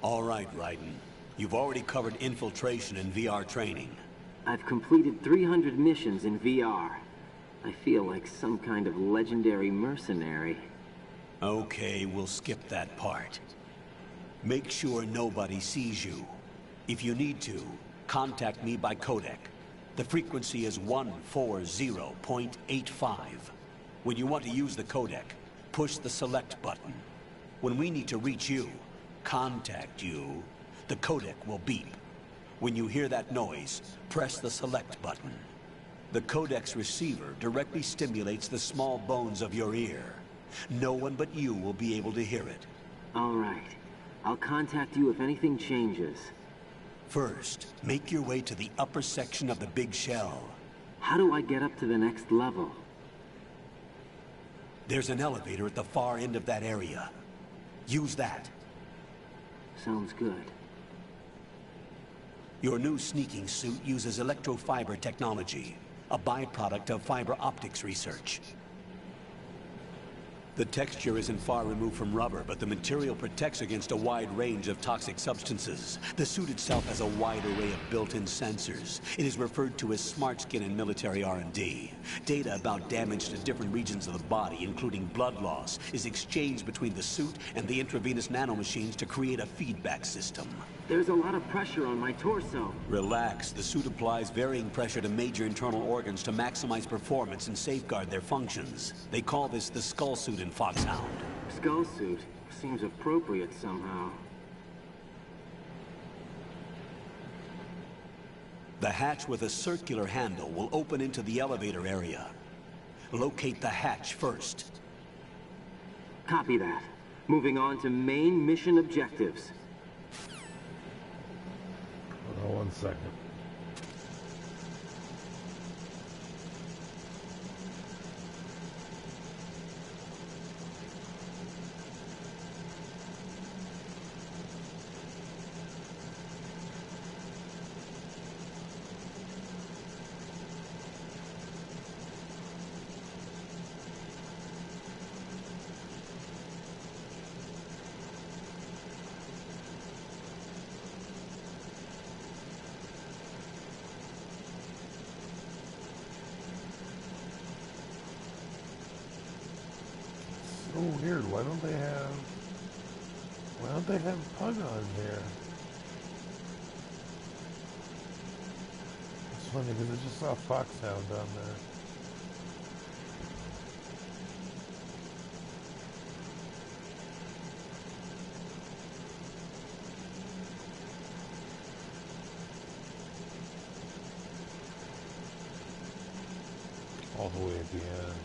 All right, Raiden. You've already covered infiltration and VR training. I've completed 300 missions in VR. I feel like some kind of legendary mercenary. Okay, we'll skip that part. Make sure nobody sees you. If you need to, contact me by codec. The frequency is 140.85. When you want to use the codec, push the select button. When we need to reach you, contact you, the codec will beep. When you hear that noise, press the select button. The codex receiver directly stimulates the small bones of your ear. No one but you will be able to hear it. All right. I'll contact you if anything changes. First, make your way to the upper section of the big shell. How do I get up to the next level? There's an elevator at the far end of that area. Use that. Sounds good. Your new sneaking suit uses electrofiber technology, a byproduct of fiber optics research. The texture isn't far removed from rubber, but the material protects against a wide range of toxic substances. The suit itself has a wide array of built-in sensors. It is referred to as smart skin in military R&D. Data about damage to different regions of the body, including blood loss, is exchanged between the suit and the intravenous nanomachines to create a feedback system. There's a lot of pressure on my torso. Relax. The suit applies varying pressure to major internal organs to maximize performance and safeguard their functions. They call this the skull suit in Foxhound. Skull suit? Seems appropriate somehow. The hatch with a circular handle will open into the elevator area. Locate the hatch first. Copy that. Moving on to main mission objectives. Hold on 1 second. So weird. Why don't they have Pug on here? It's funny because I just saw Foxhound down there. All the way at the end.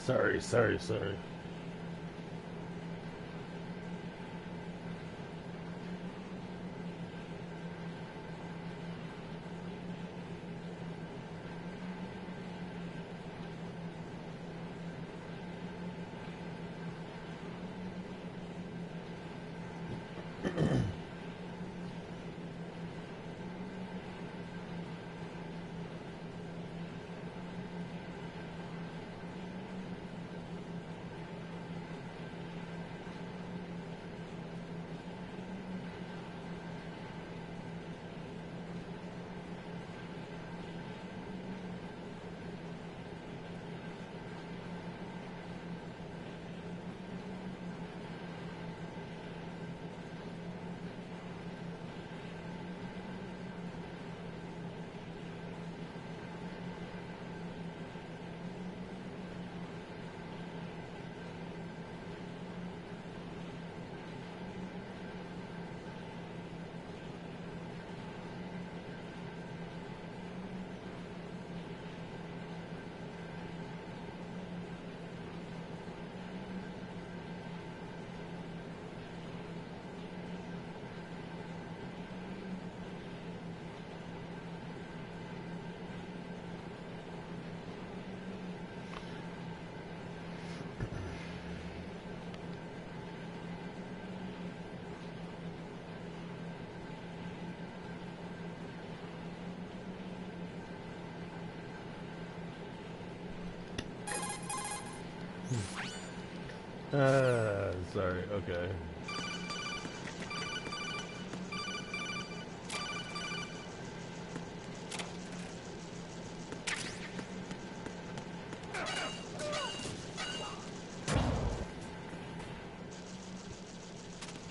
Sorry. Sorry, okay.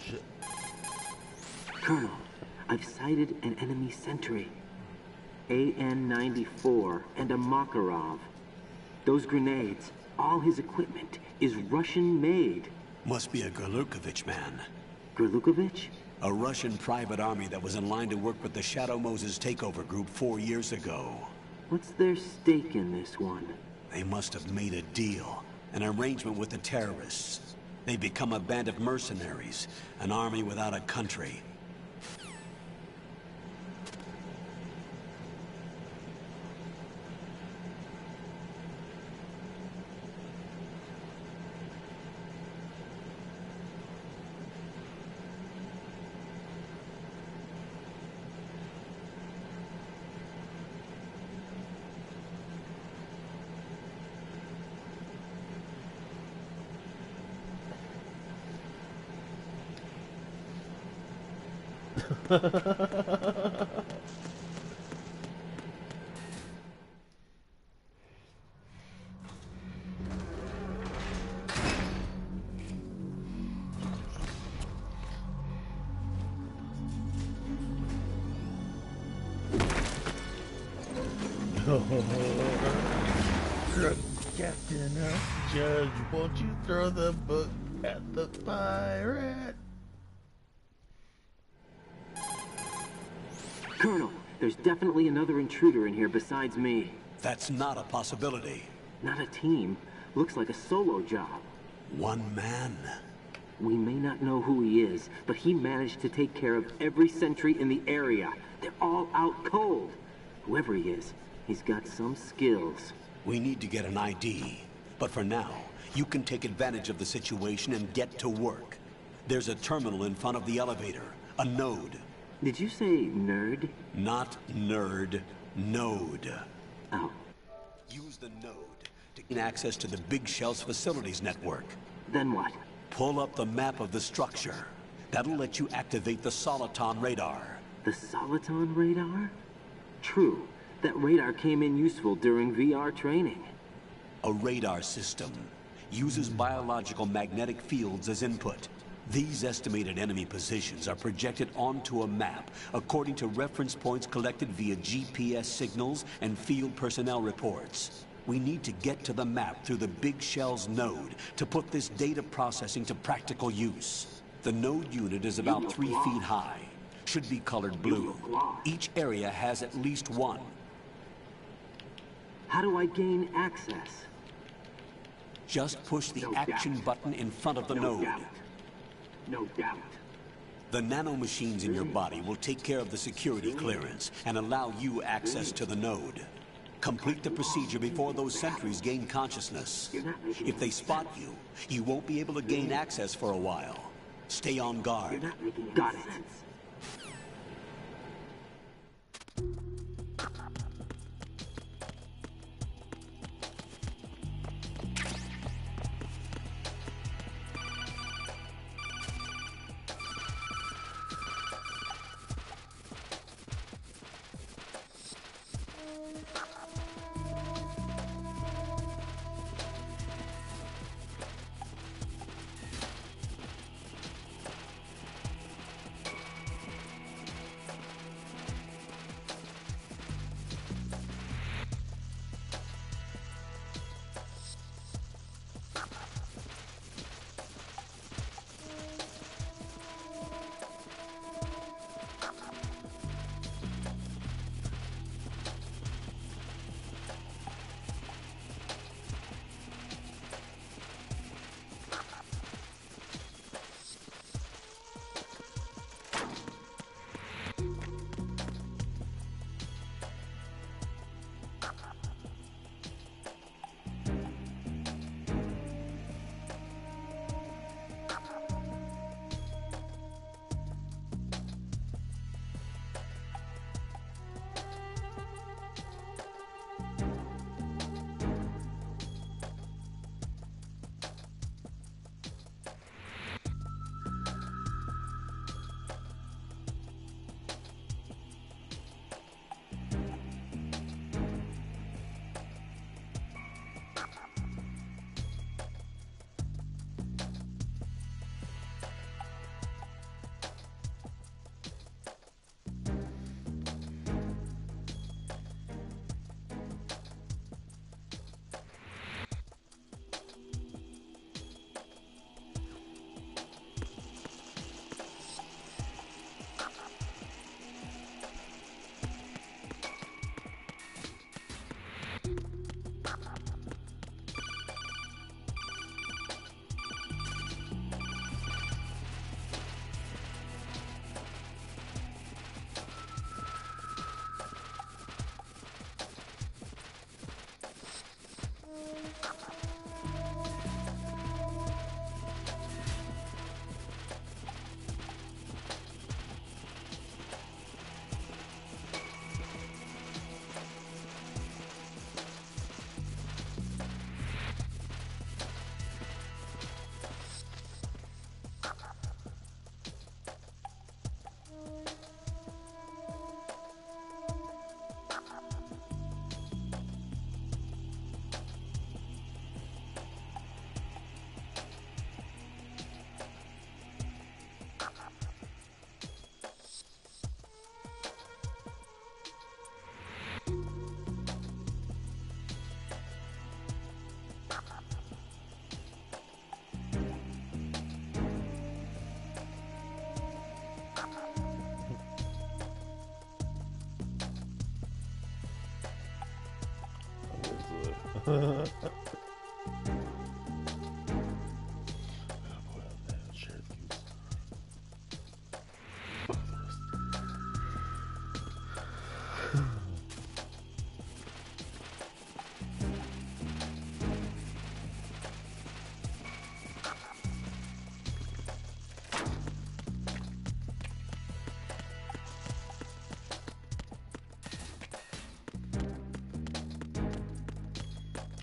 Shit. Colonel, I've sighted an enemy sentry. AN-94 and a Makarov. Those grenades, all his equipment, is Russian-made. Must be a Gurlukovich man. Gurlukovich? A Russian private army that was in line to work with the Shadow Moses takeover group 4 years ago. What's their stake in this one? They must have made a deal, an arrangement with the terrorists. They become a band of mercenaries, an army without a country. Captain, Judge, won't you throw the book at the pirate? Colonel, there's definitely another intruder in here besides me. That's not a possibility. Not a team. Looks like a solo job. One man. We may not know who he is, but he managed to take care of every sentry in the area. They're all out cold. Whoever he is, he's got some skills. We need to get an ID. But for now, you can take advantage of the situation and get to work. There's a terminal in front of the elevator. A node. Did you say nerd? Not nerd. Node. Oh. Use the node to gain access to the Big Shell's facilities network. Then what? Pull up the map of the structure. That'll let you activate the Soliton radar. The Soliton radar? True. That radar came in useful during VR training. A radar system uses biological magnetic fields as input. These estimated enemy positions are projected onto a map according to reference points collected via GPS signals and field personnel reports. We need to get to the map through the Big Shell's node to put this data processing to practical use. The node unit is about 3 feet high. Should be colored blue. Each area has at least one. How do I gain access? Just push the action button in front of the node. No doubt. The nanomachines in your body will take care of the security clearance and allow you access to the node. Complete the procedure before those sentries gain consciousness. If they spot you, you won't be able to gain access for a while. Stay on guard. Got it.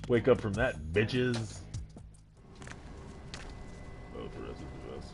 Wake up from that, bitches. Oh, the rest of us.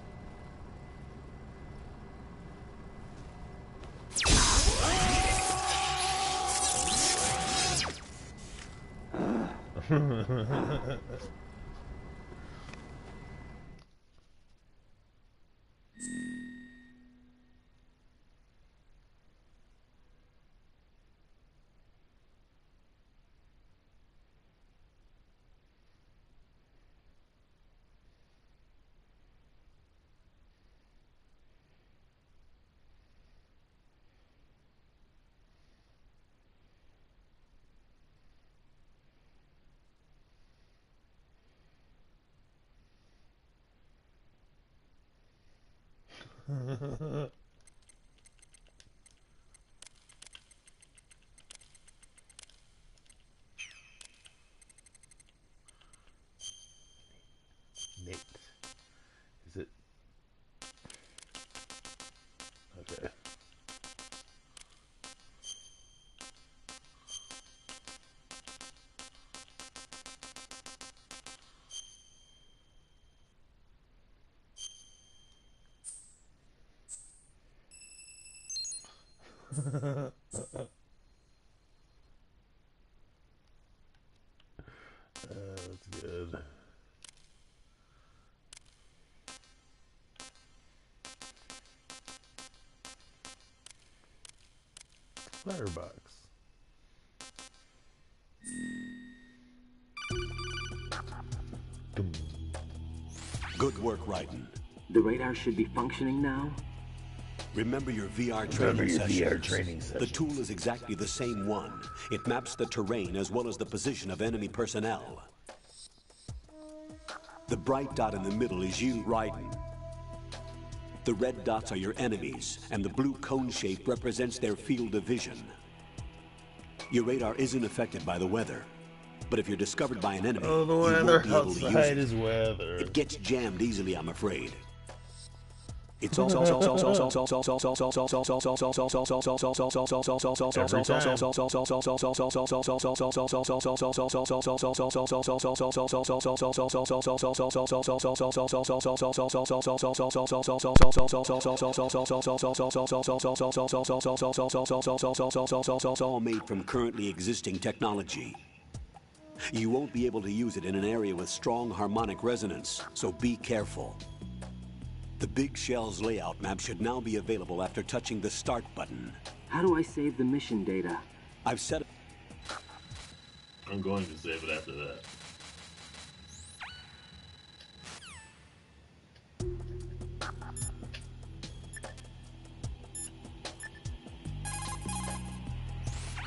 Nate. Is it? Okay. That's good. Firebox. Good work, Raiden. The radar should be functioning now? Remember your VR training sessions. The tool is exactly the same one. It maps the terrain as well as the position of enemy personnel. The bright dot in the middle is you, Raiden. The red dots are your enemies, and the blue cone shape represents their field of vision. Your radar isn't affected by the weather, but if you're discovered by an enemy, the you won't weather be able to use outside it. is weather. It gets jammed easily, I'm afraid. It's also all made from currently existing technology. You won't be able to use it in an area with strong harmonic resonance, so be careful. The Big Shell's layout map should now be available after touching the Start button. How do I save the mission data? I've set it. I'm going to save it after that.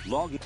Log in.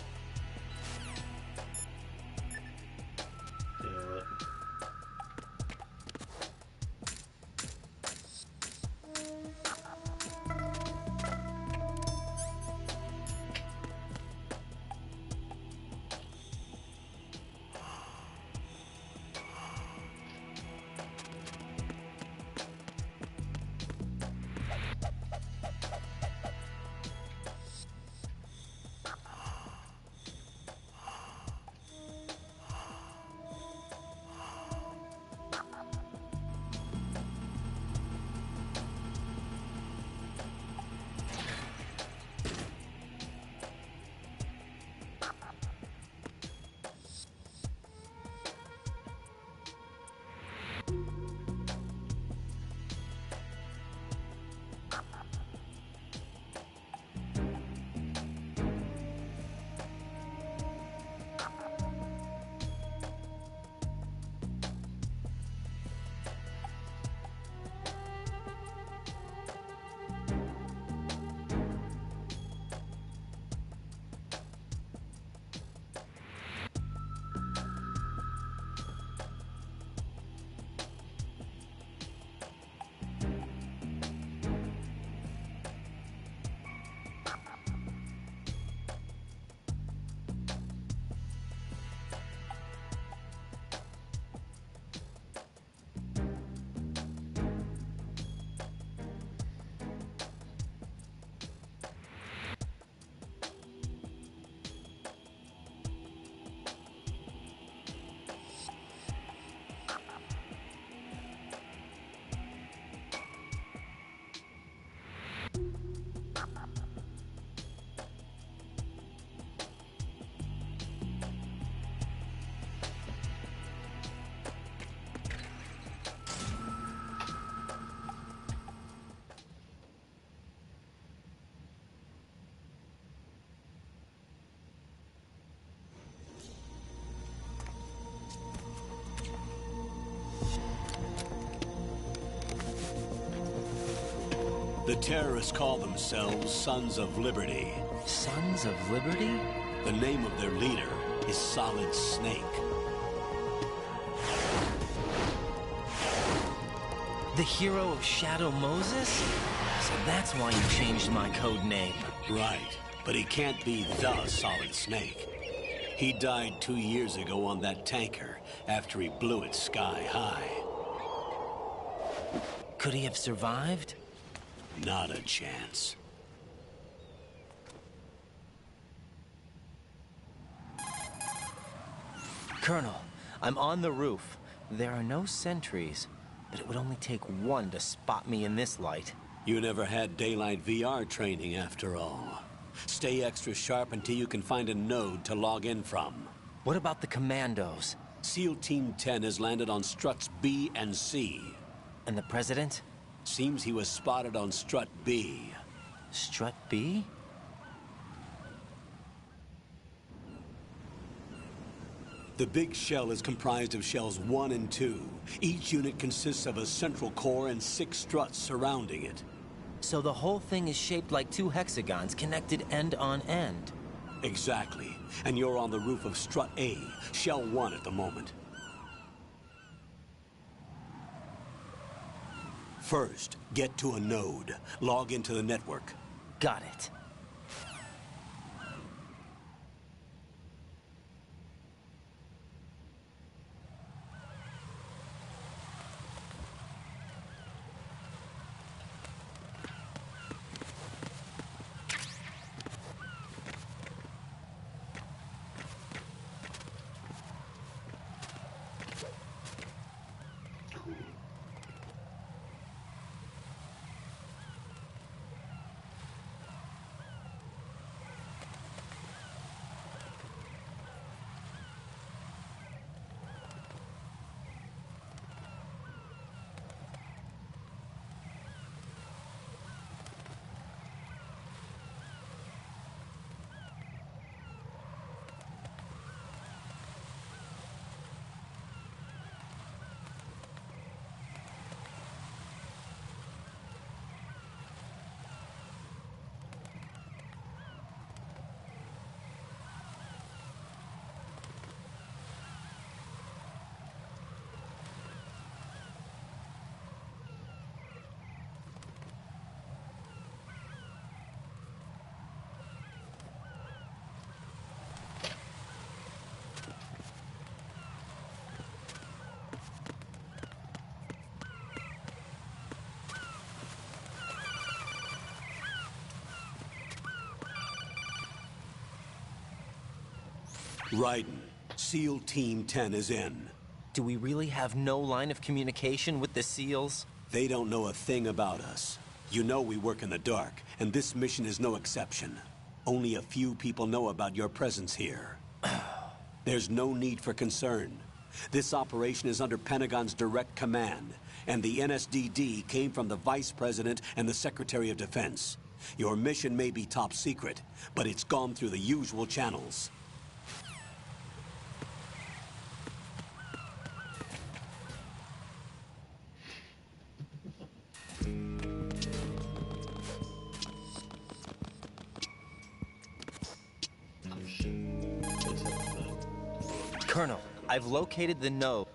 The terrorists call themselves Sons of Liberty. Sons of Liberty? The name of their leader is Solid Snake. The hero of Shadow Moses? So that's why you changed my code name. Right, but he can't be the Solid Snake. He died 2 years ago on that tanker after he blew it sky high. Could he have survived? Not a chance. Colonel, I'm on the roof. There are no sentries, but it would only take one to spot me in this light. You never had daylight VR training after all. Stay extra sharp until you can find a node to log in from. What about the commandos? SEAL Team 10 has landed on struts B and C. And the President? Seems he was spotted on strut B. Strut B? The big shell is comprised of shells 1 and 2. Each unit consists of a central core and 6 struts surrounding it. So the whole thing is shaped like 2 hexagons connected end on end. Exactly. And you're on the roof of strut A, shell 1 at the moment. First, get to a node. Log into the network. Got it. Raiden, SEAL Team 10 is in. Do we really have no line of communication with the SEALs? They don't know a thing about us. You know we work in the dark, and this mission is no exception. Only a few people know about your presence here. There's no need for concern. This operation is under Pentagon's direct command, and the NSDD came from the Vice President and the Secretary of Defense. Your mission may be top secret, but it's gone through the usual channels. Colonel, I've located the node.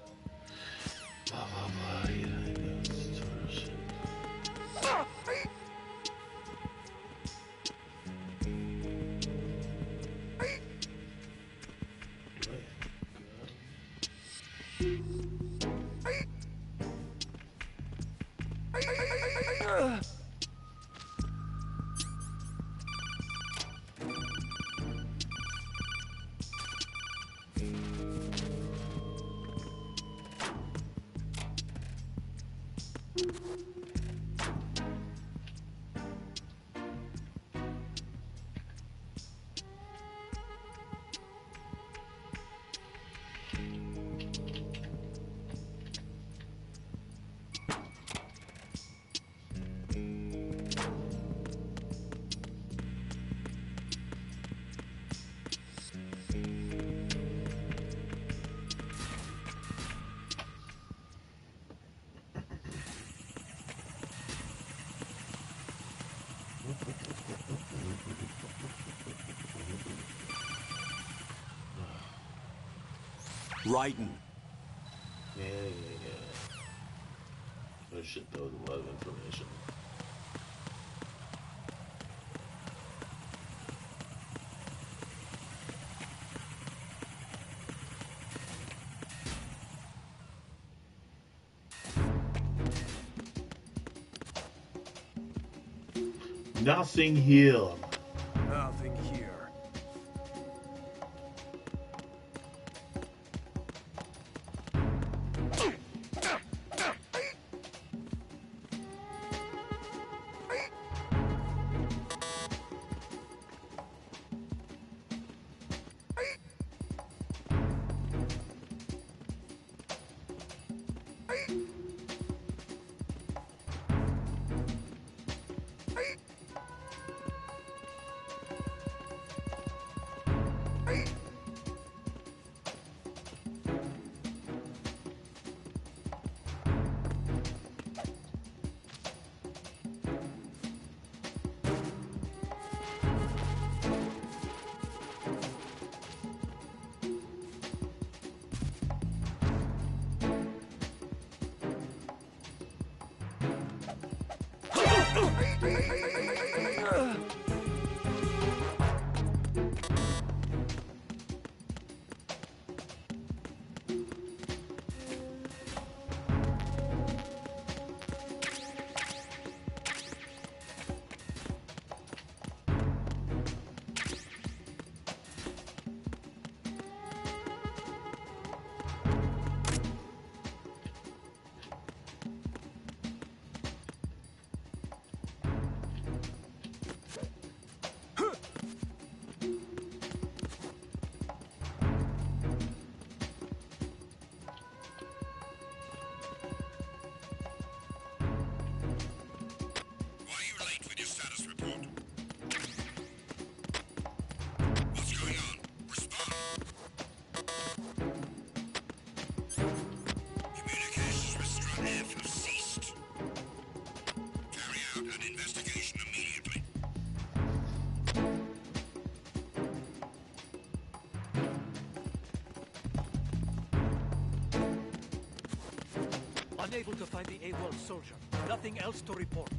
Raiden. Oh shit, that was a lot of information. Nothing here. Nothing here. Unable to find the AWOL soldier. Nothing else to report.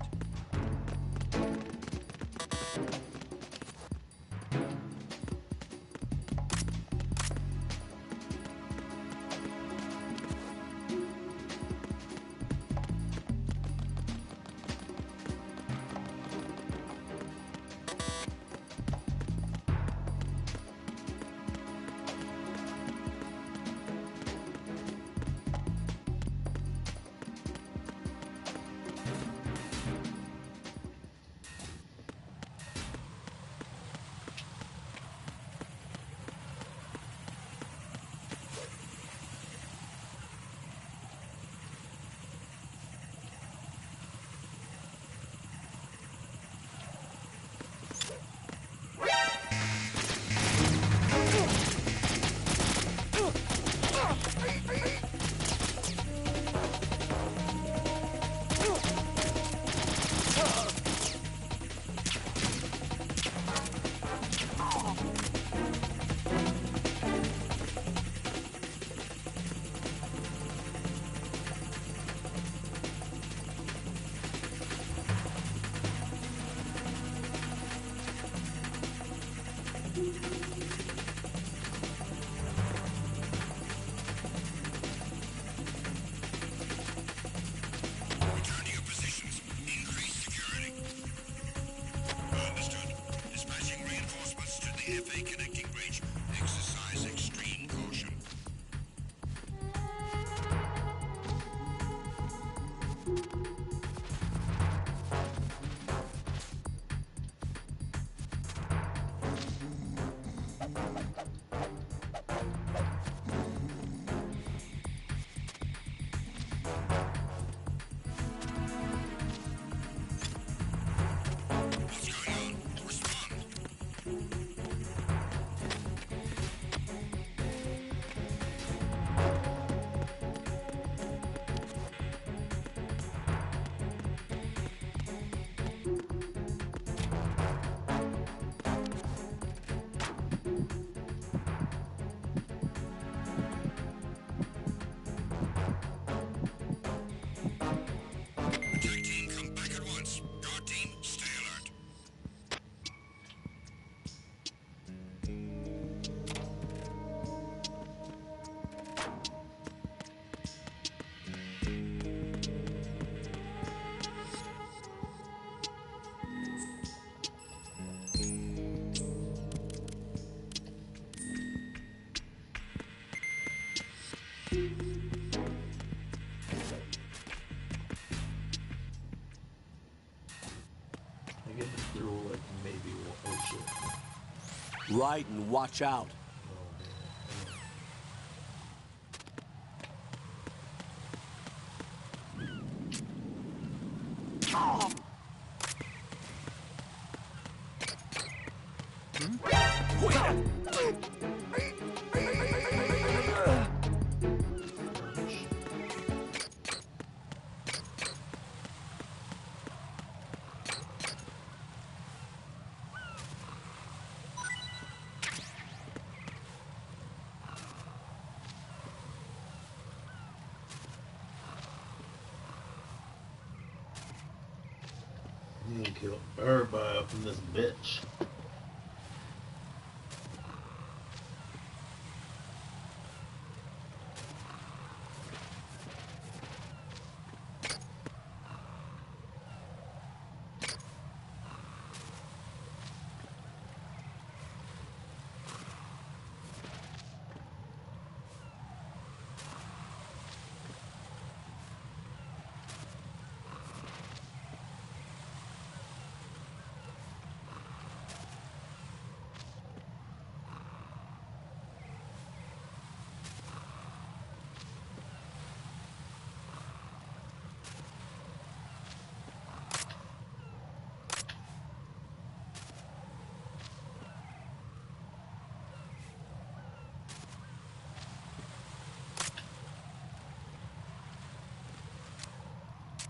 Right, and watch out. You can kill everybody up in this bitch.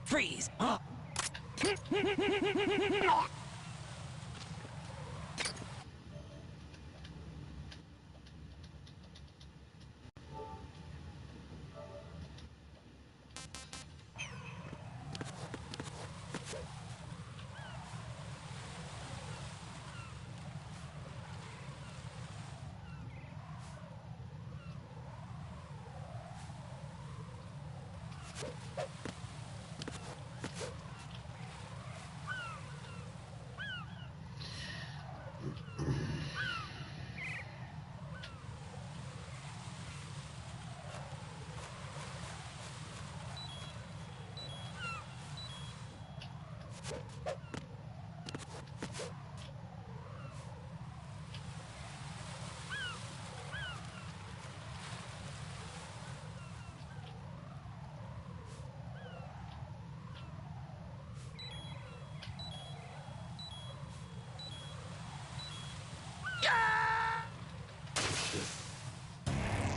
Freeze!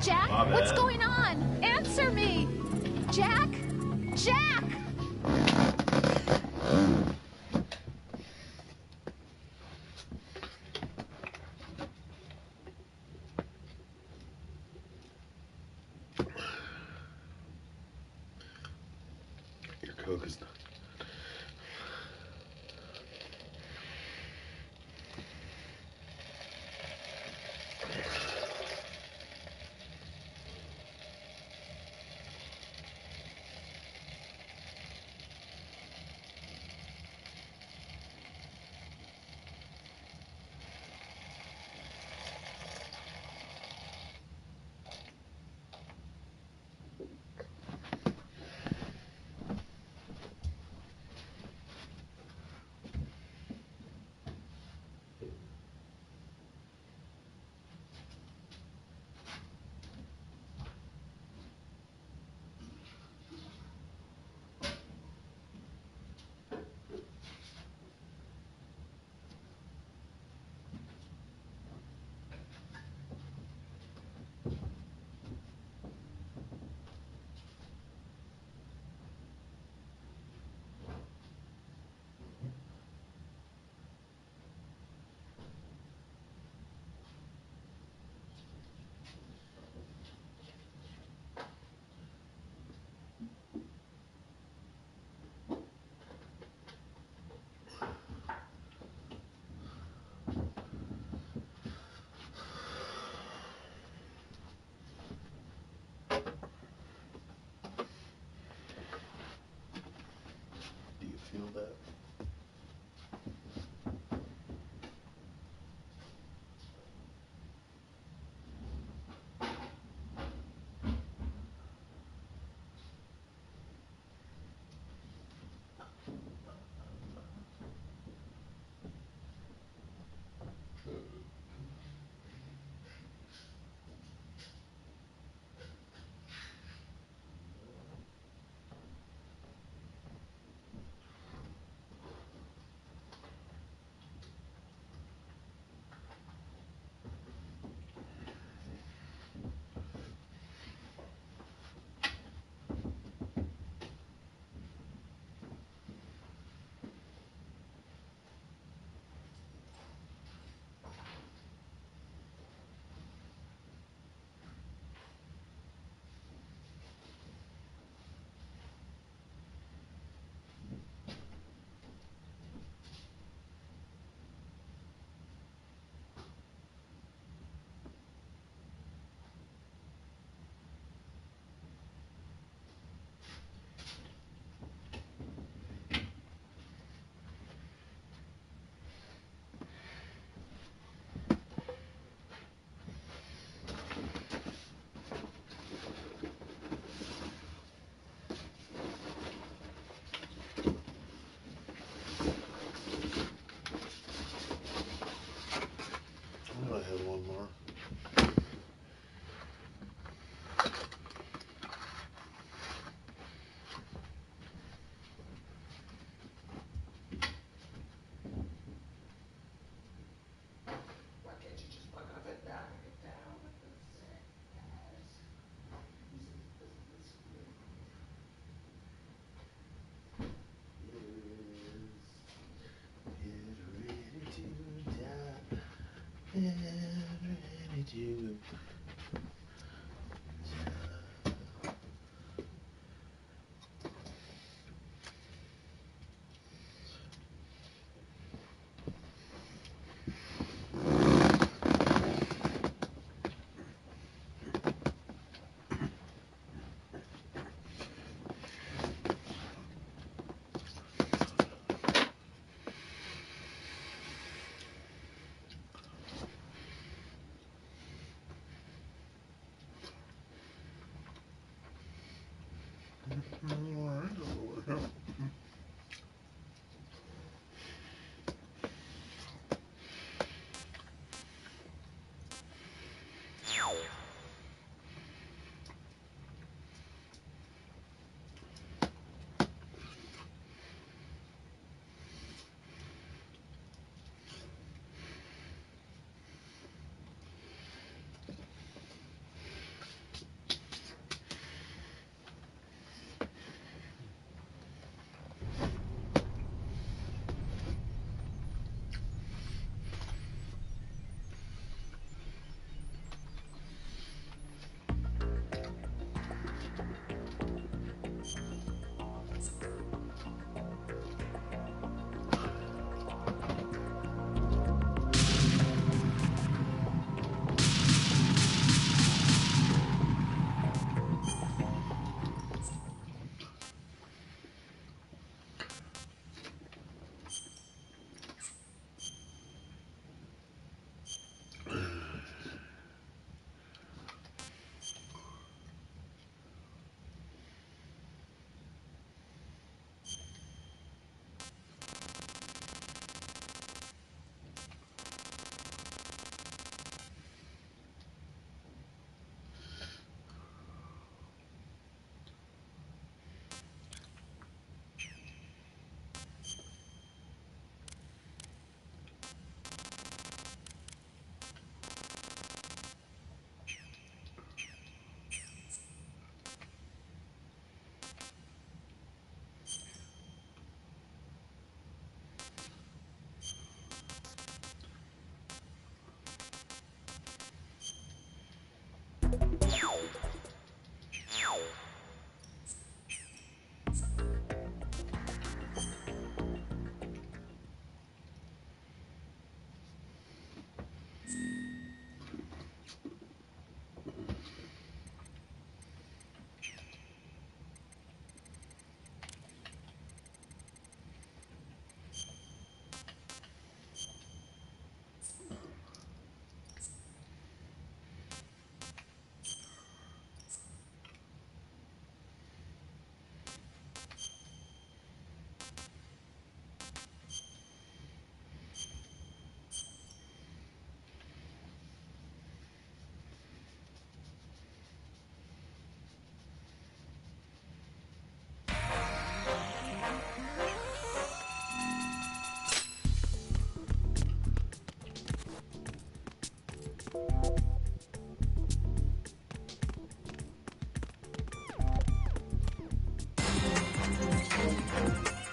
Jack, My bad. what's going on? Answer me! Jack? Jack! Your Coke is not. you.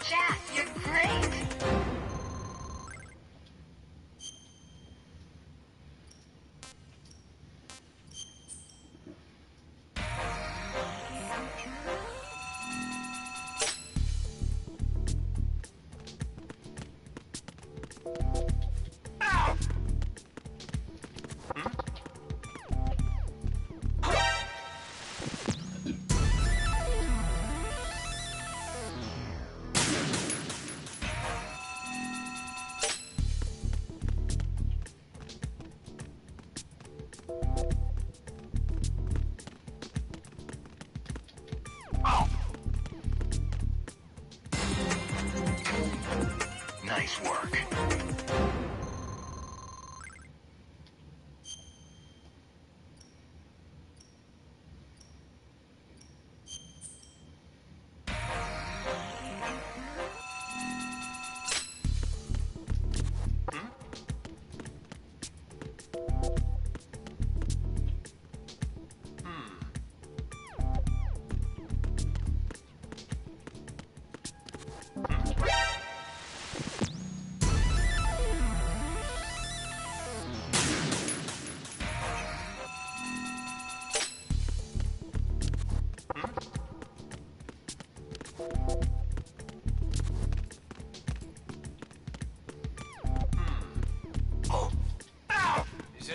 Jack, you're great! Nice work.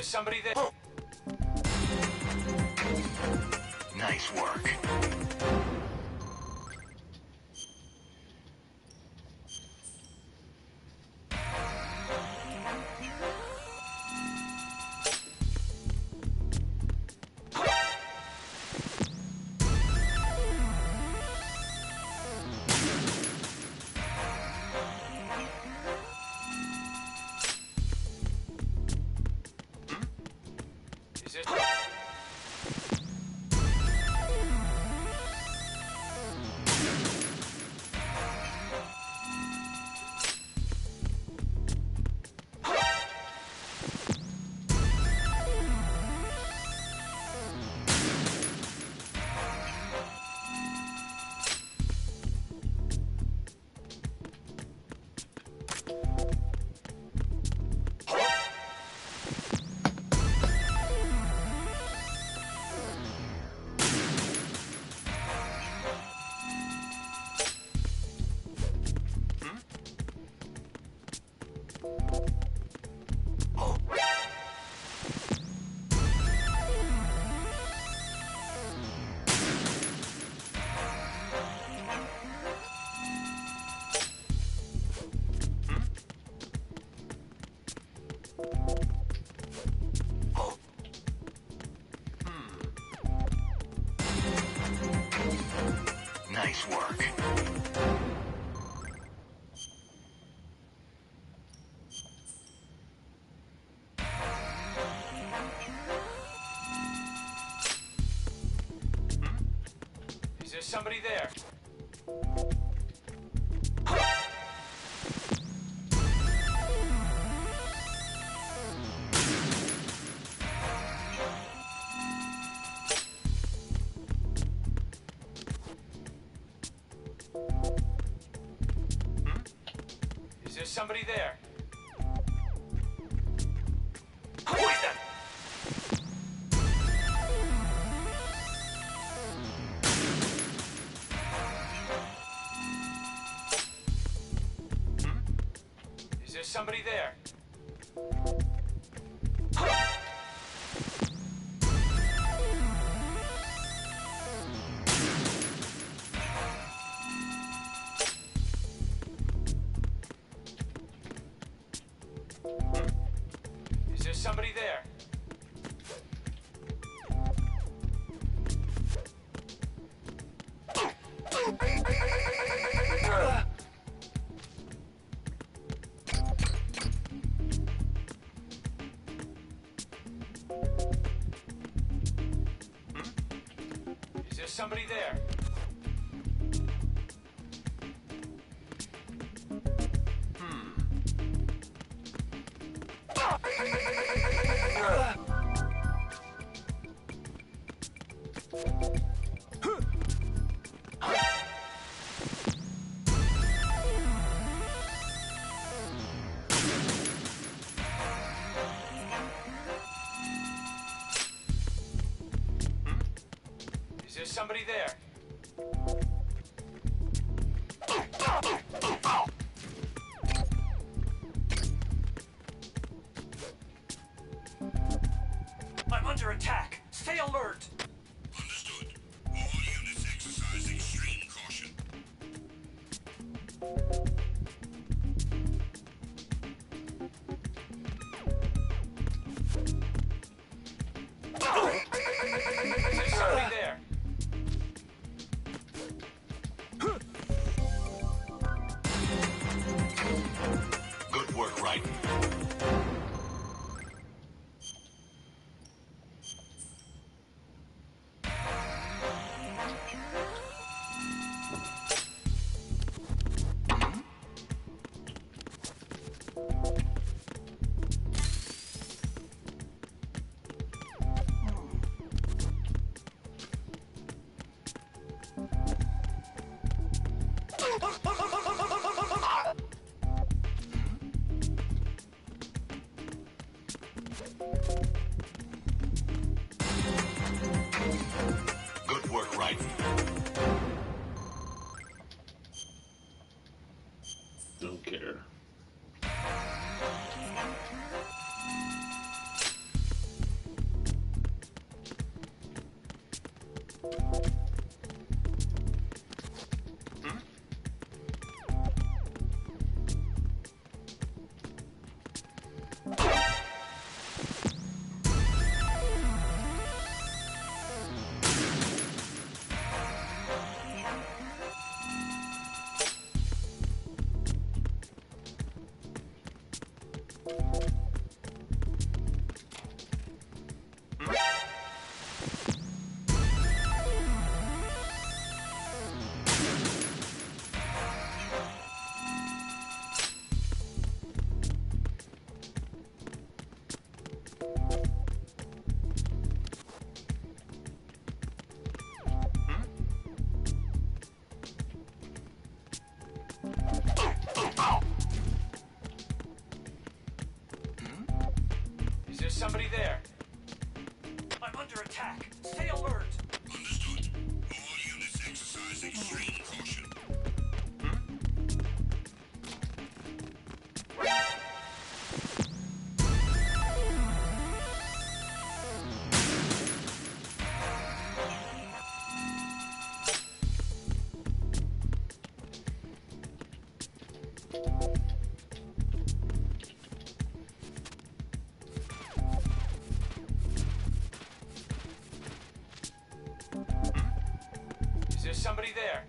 there somebody there? Nice work. Is it? Nice work. Is there somebody there? Is there somebody there? Who is that? Is there somebody there? Is there somebody there? Is there somebody there? Is there somebody there? I'm under attack. Stay alert. Understood. All units exercise extreme caution. Is there somebody there? Good work, Raiden. Good work, Raiden. Don't care. Is there somebody there? I'm under attack. Stay alert. Understood. All units exercise extreme caution. Is there somebody there?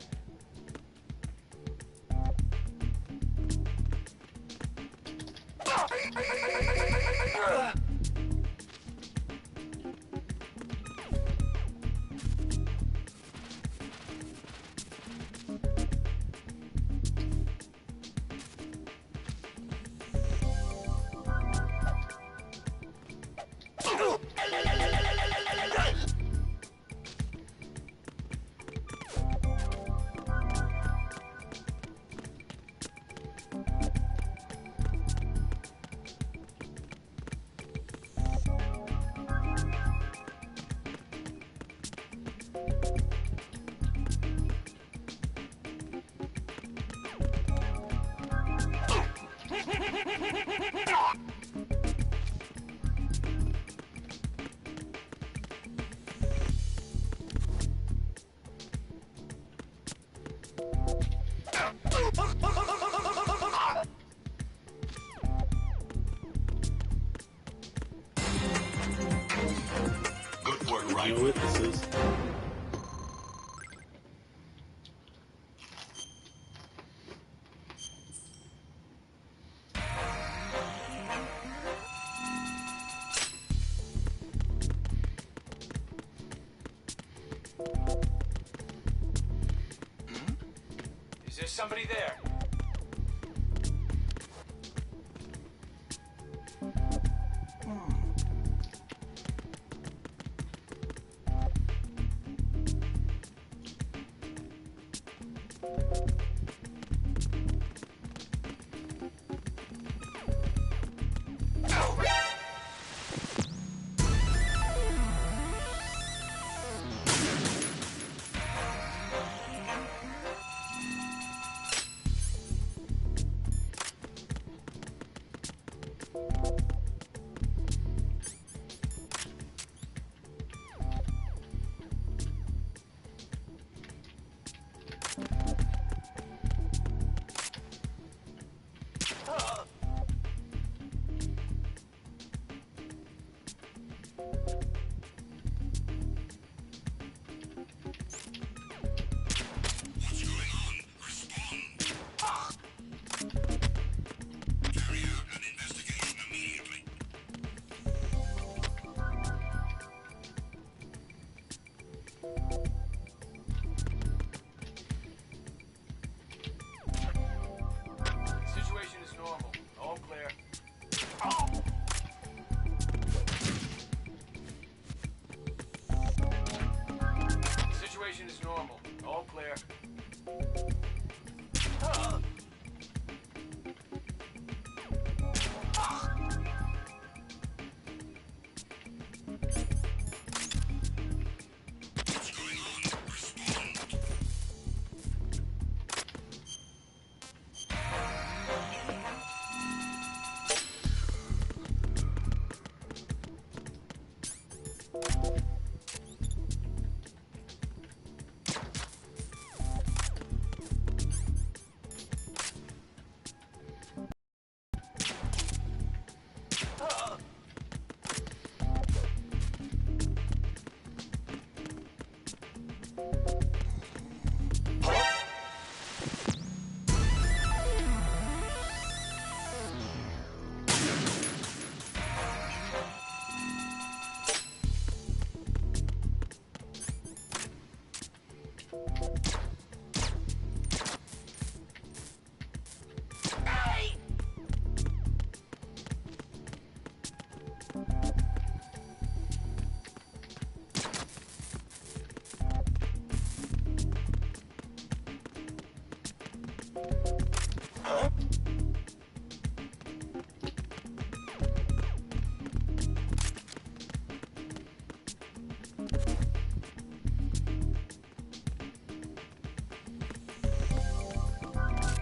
Good work, No Rifle. witnesses. Is there somebody there?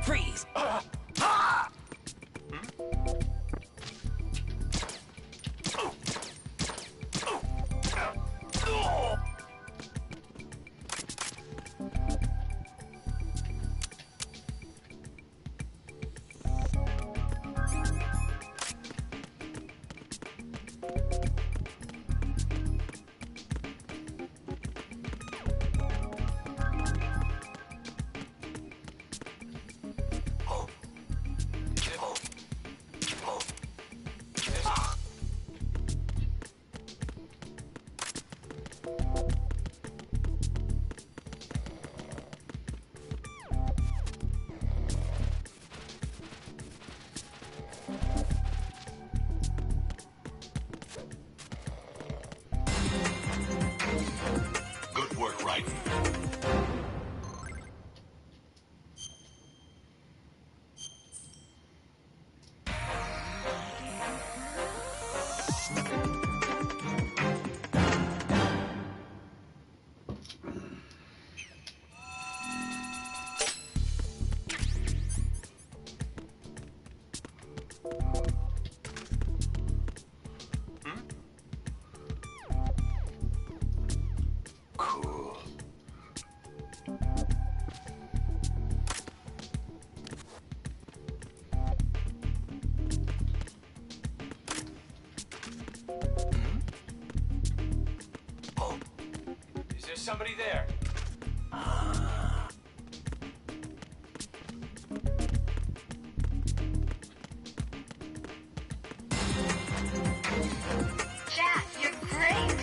Freeze! Good work, Raiden. Cool. Is there somebody there? Jack, you're great!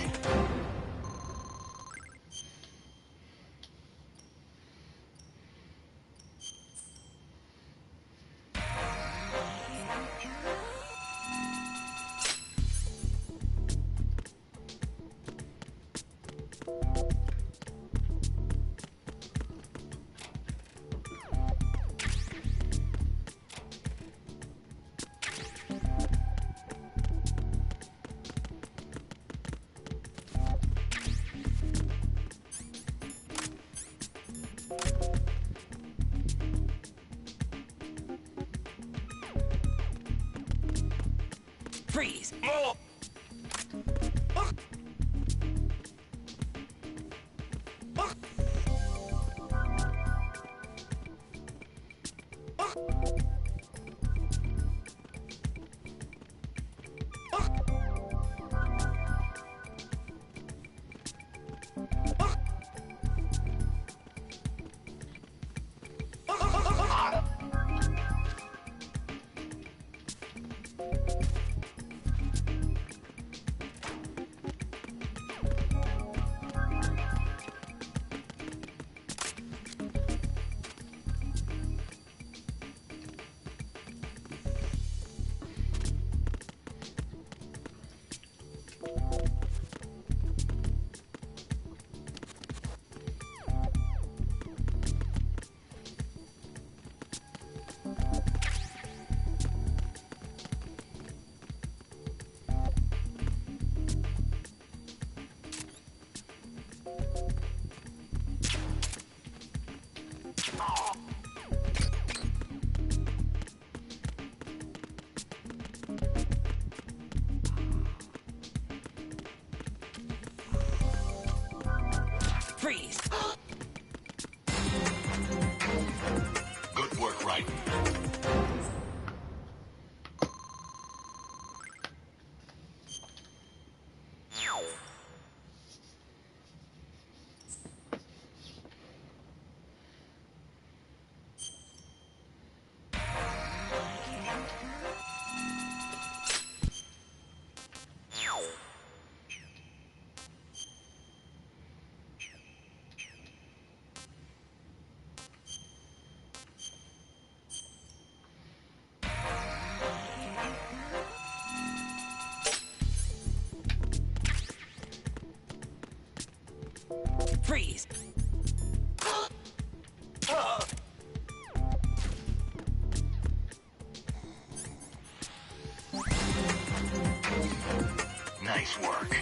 Freeze! Freeze! Good work, Raiden. Nice work.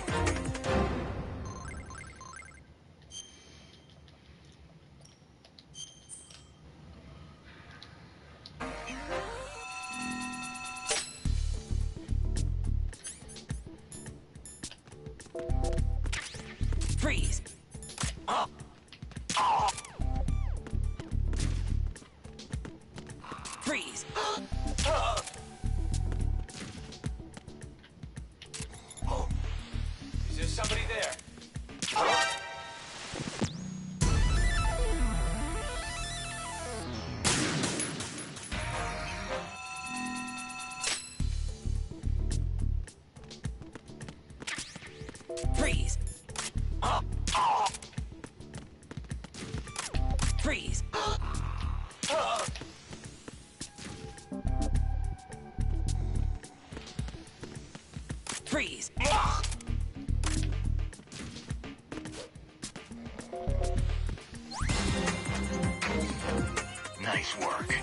Freeze! Freeze! Is there somebody there? Freeze! Freeze! Freeze! Nice work.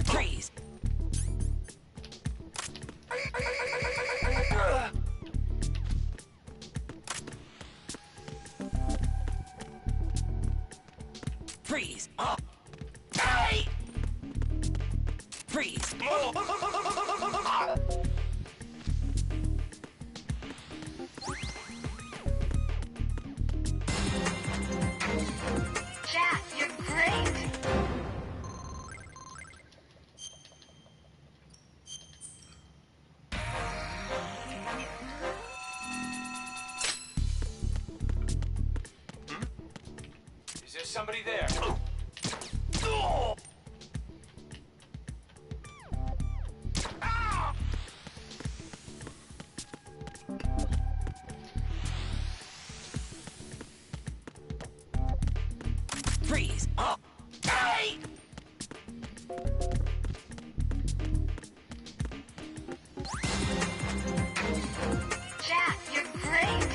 Freeze! Freeze! Freeze! Freeze! Jack, you're great. Is there somebody there? Freeze! Jack, you're great.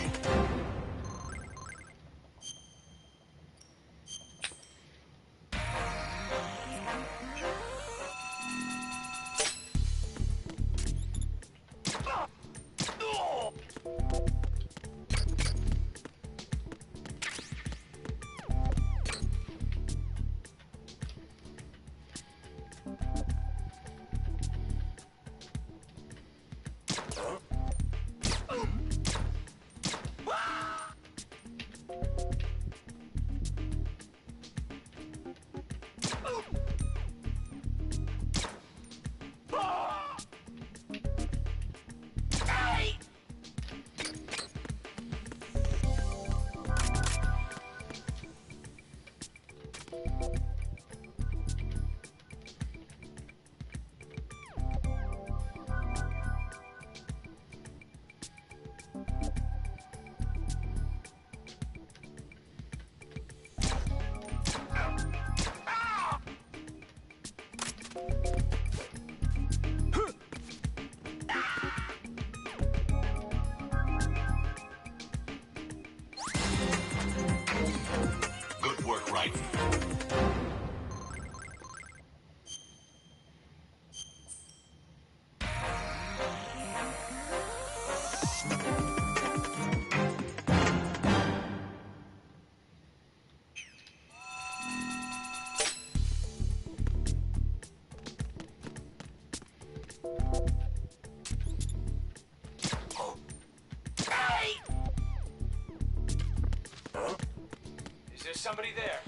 Good work, Raiden. Is there somebody there?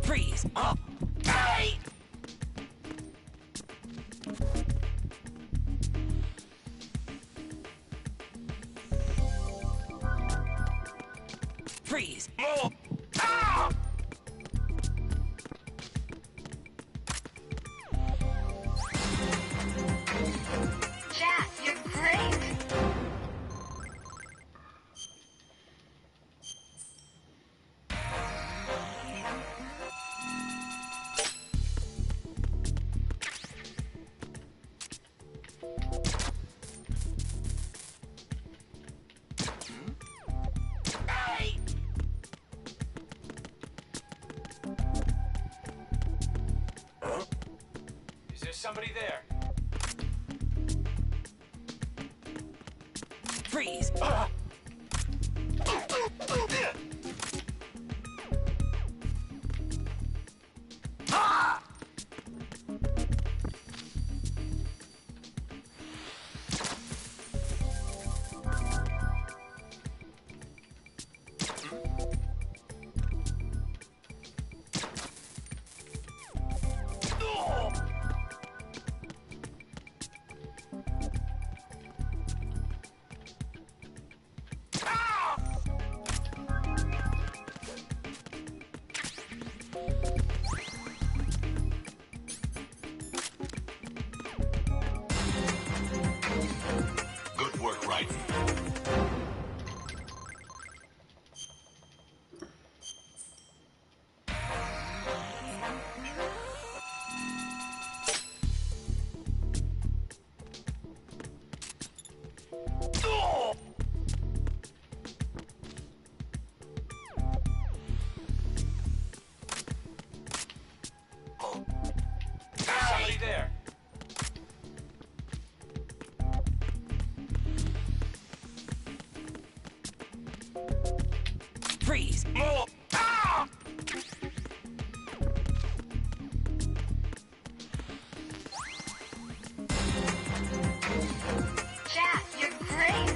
Freeze! Hey! Freeze! Jack, you're great. Is there somebody there? Freeze! Good work, Raiden. Is there somebody there? Freeze! Jack, you're great.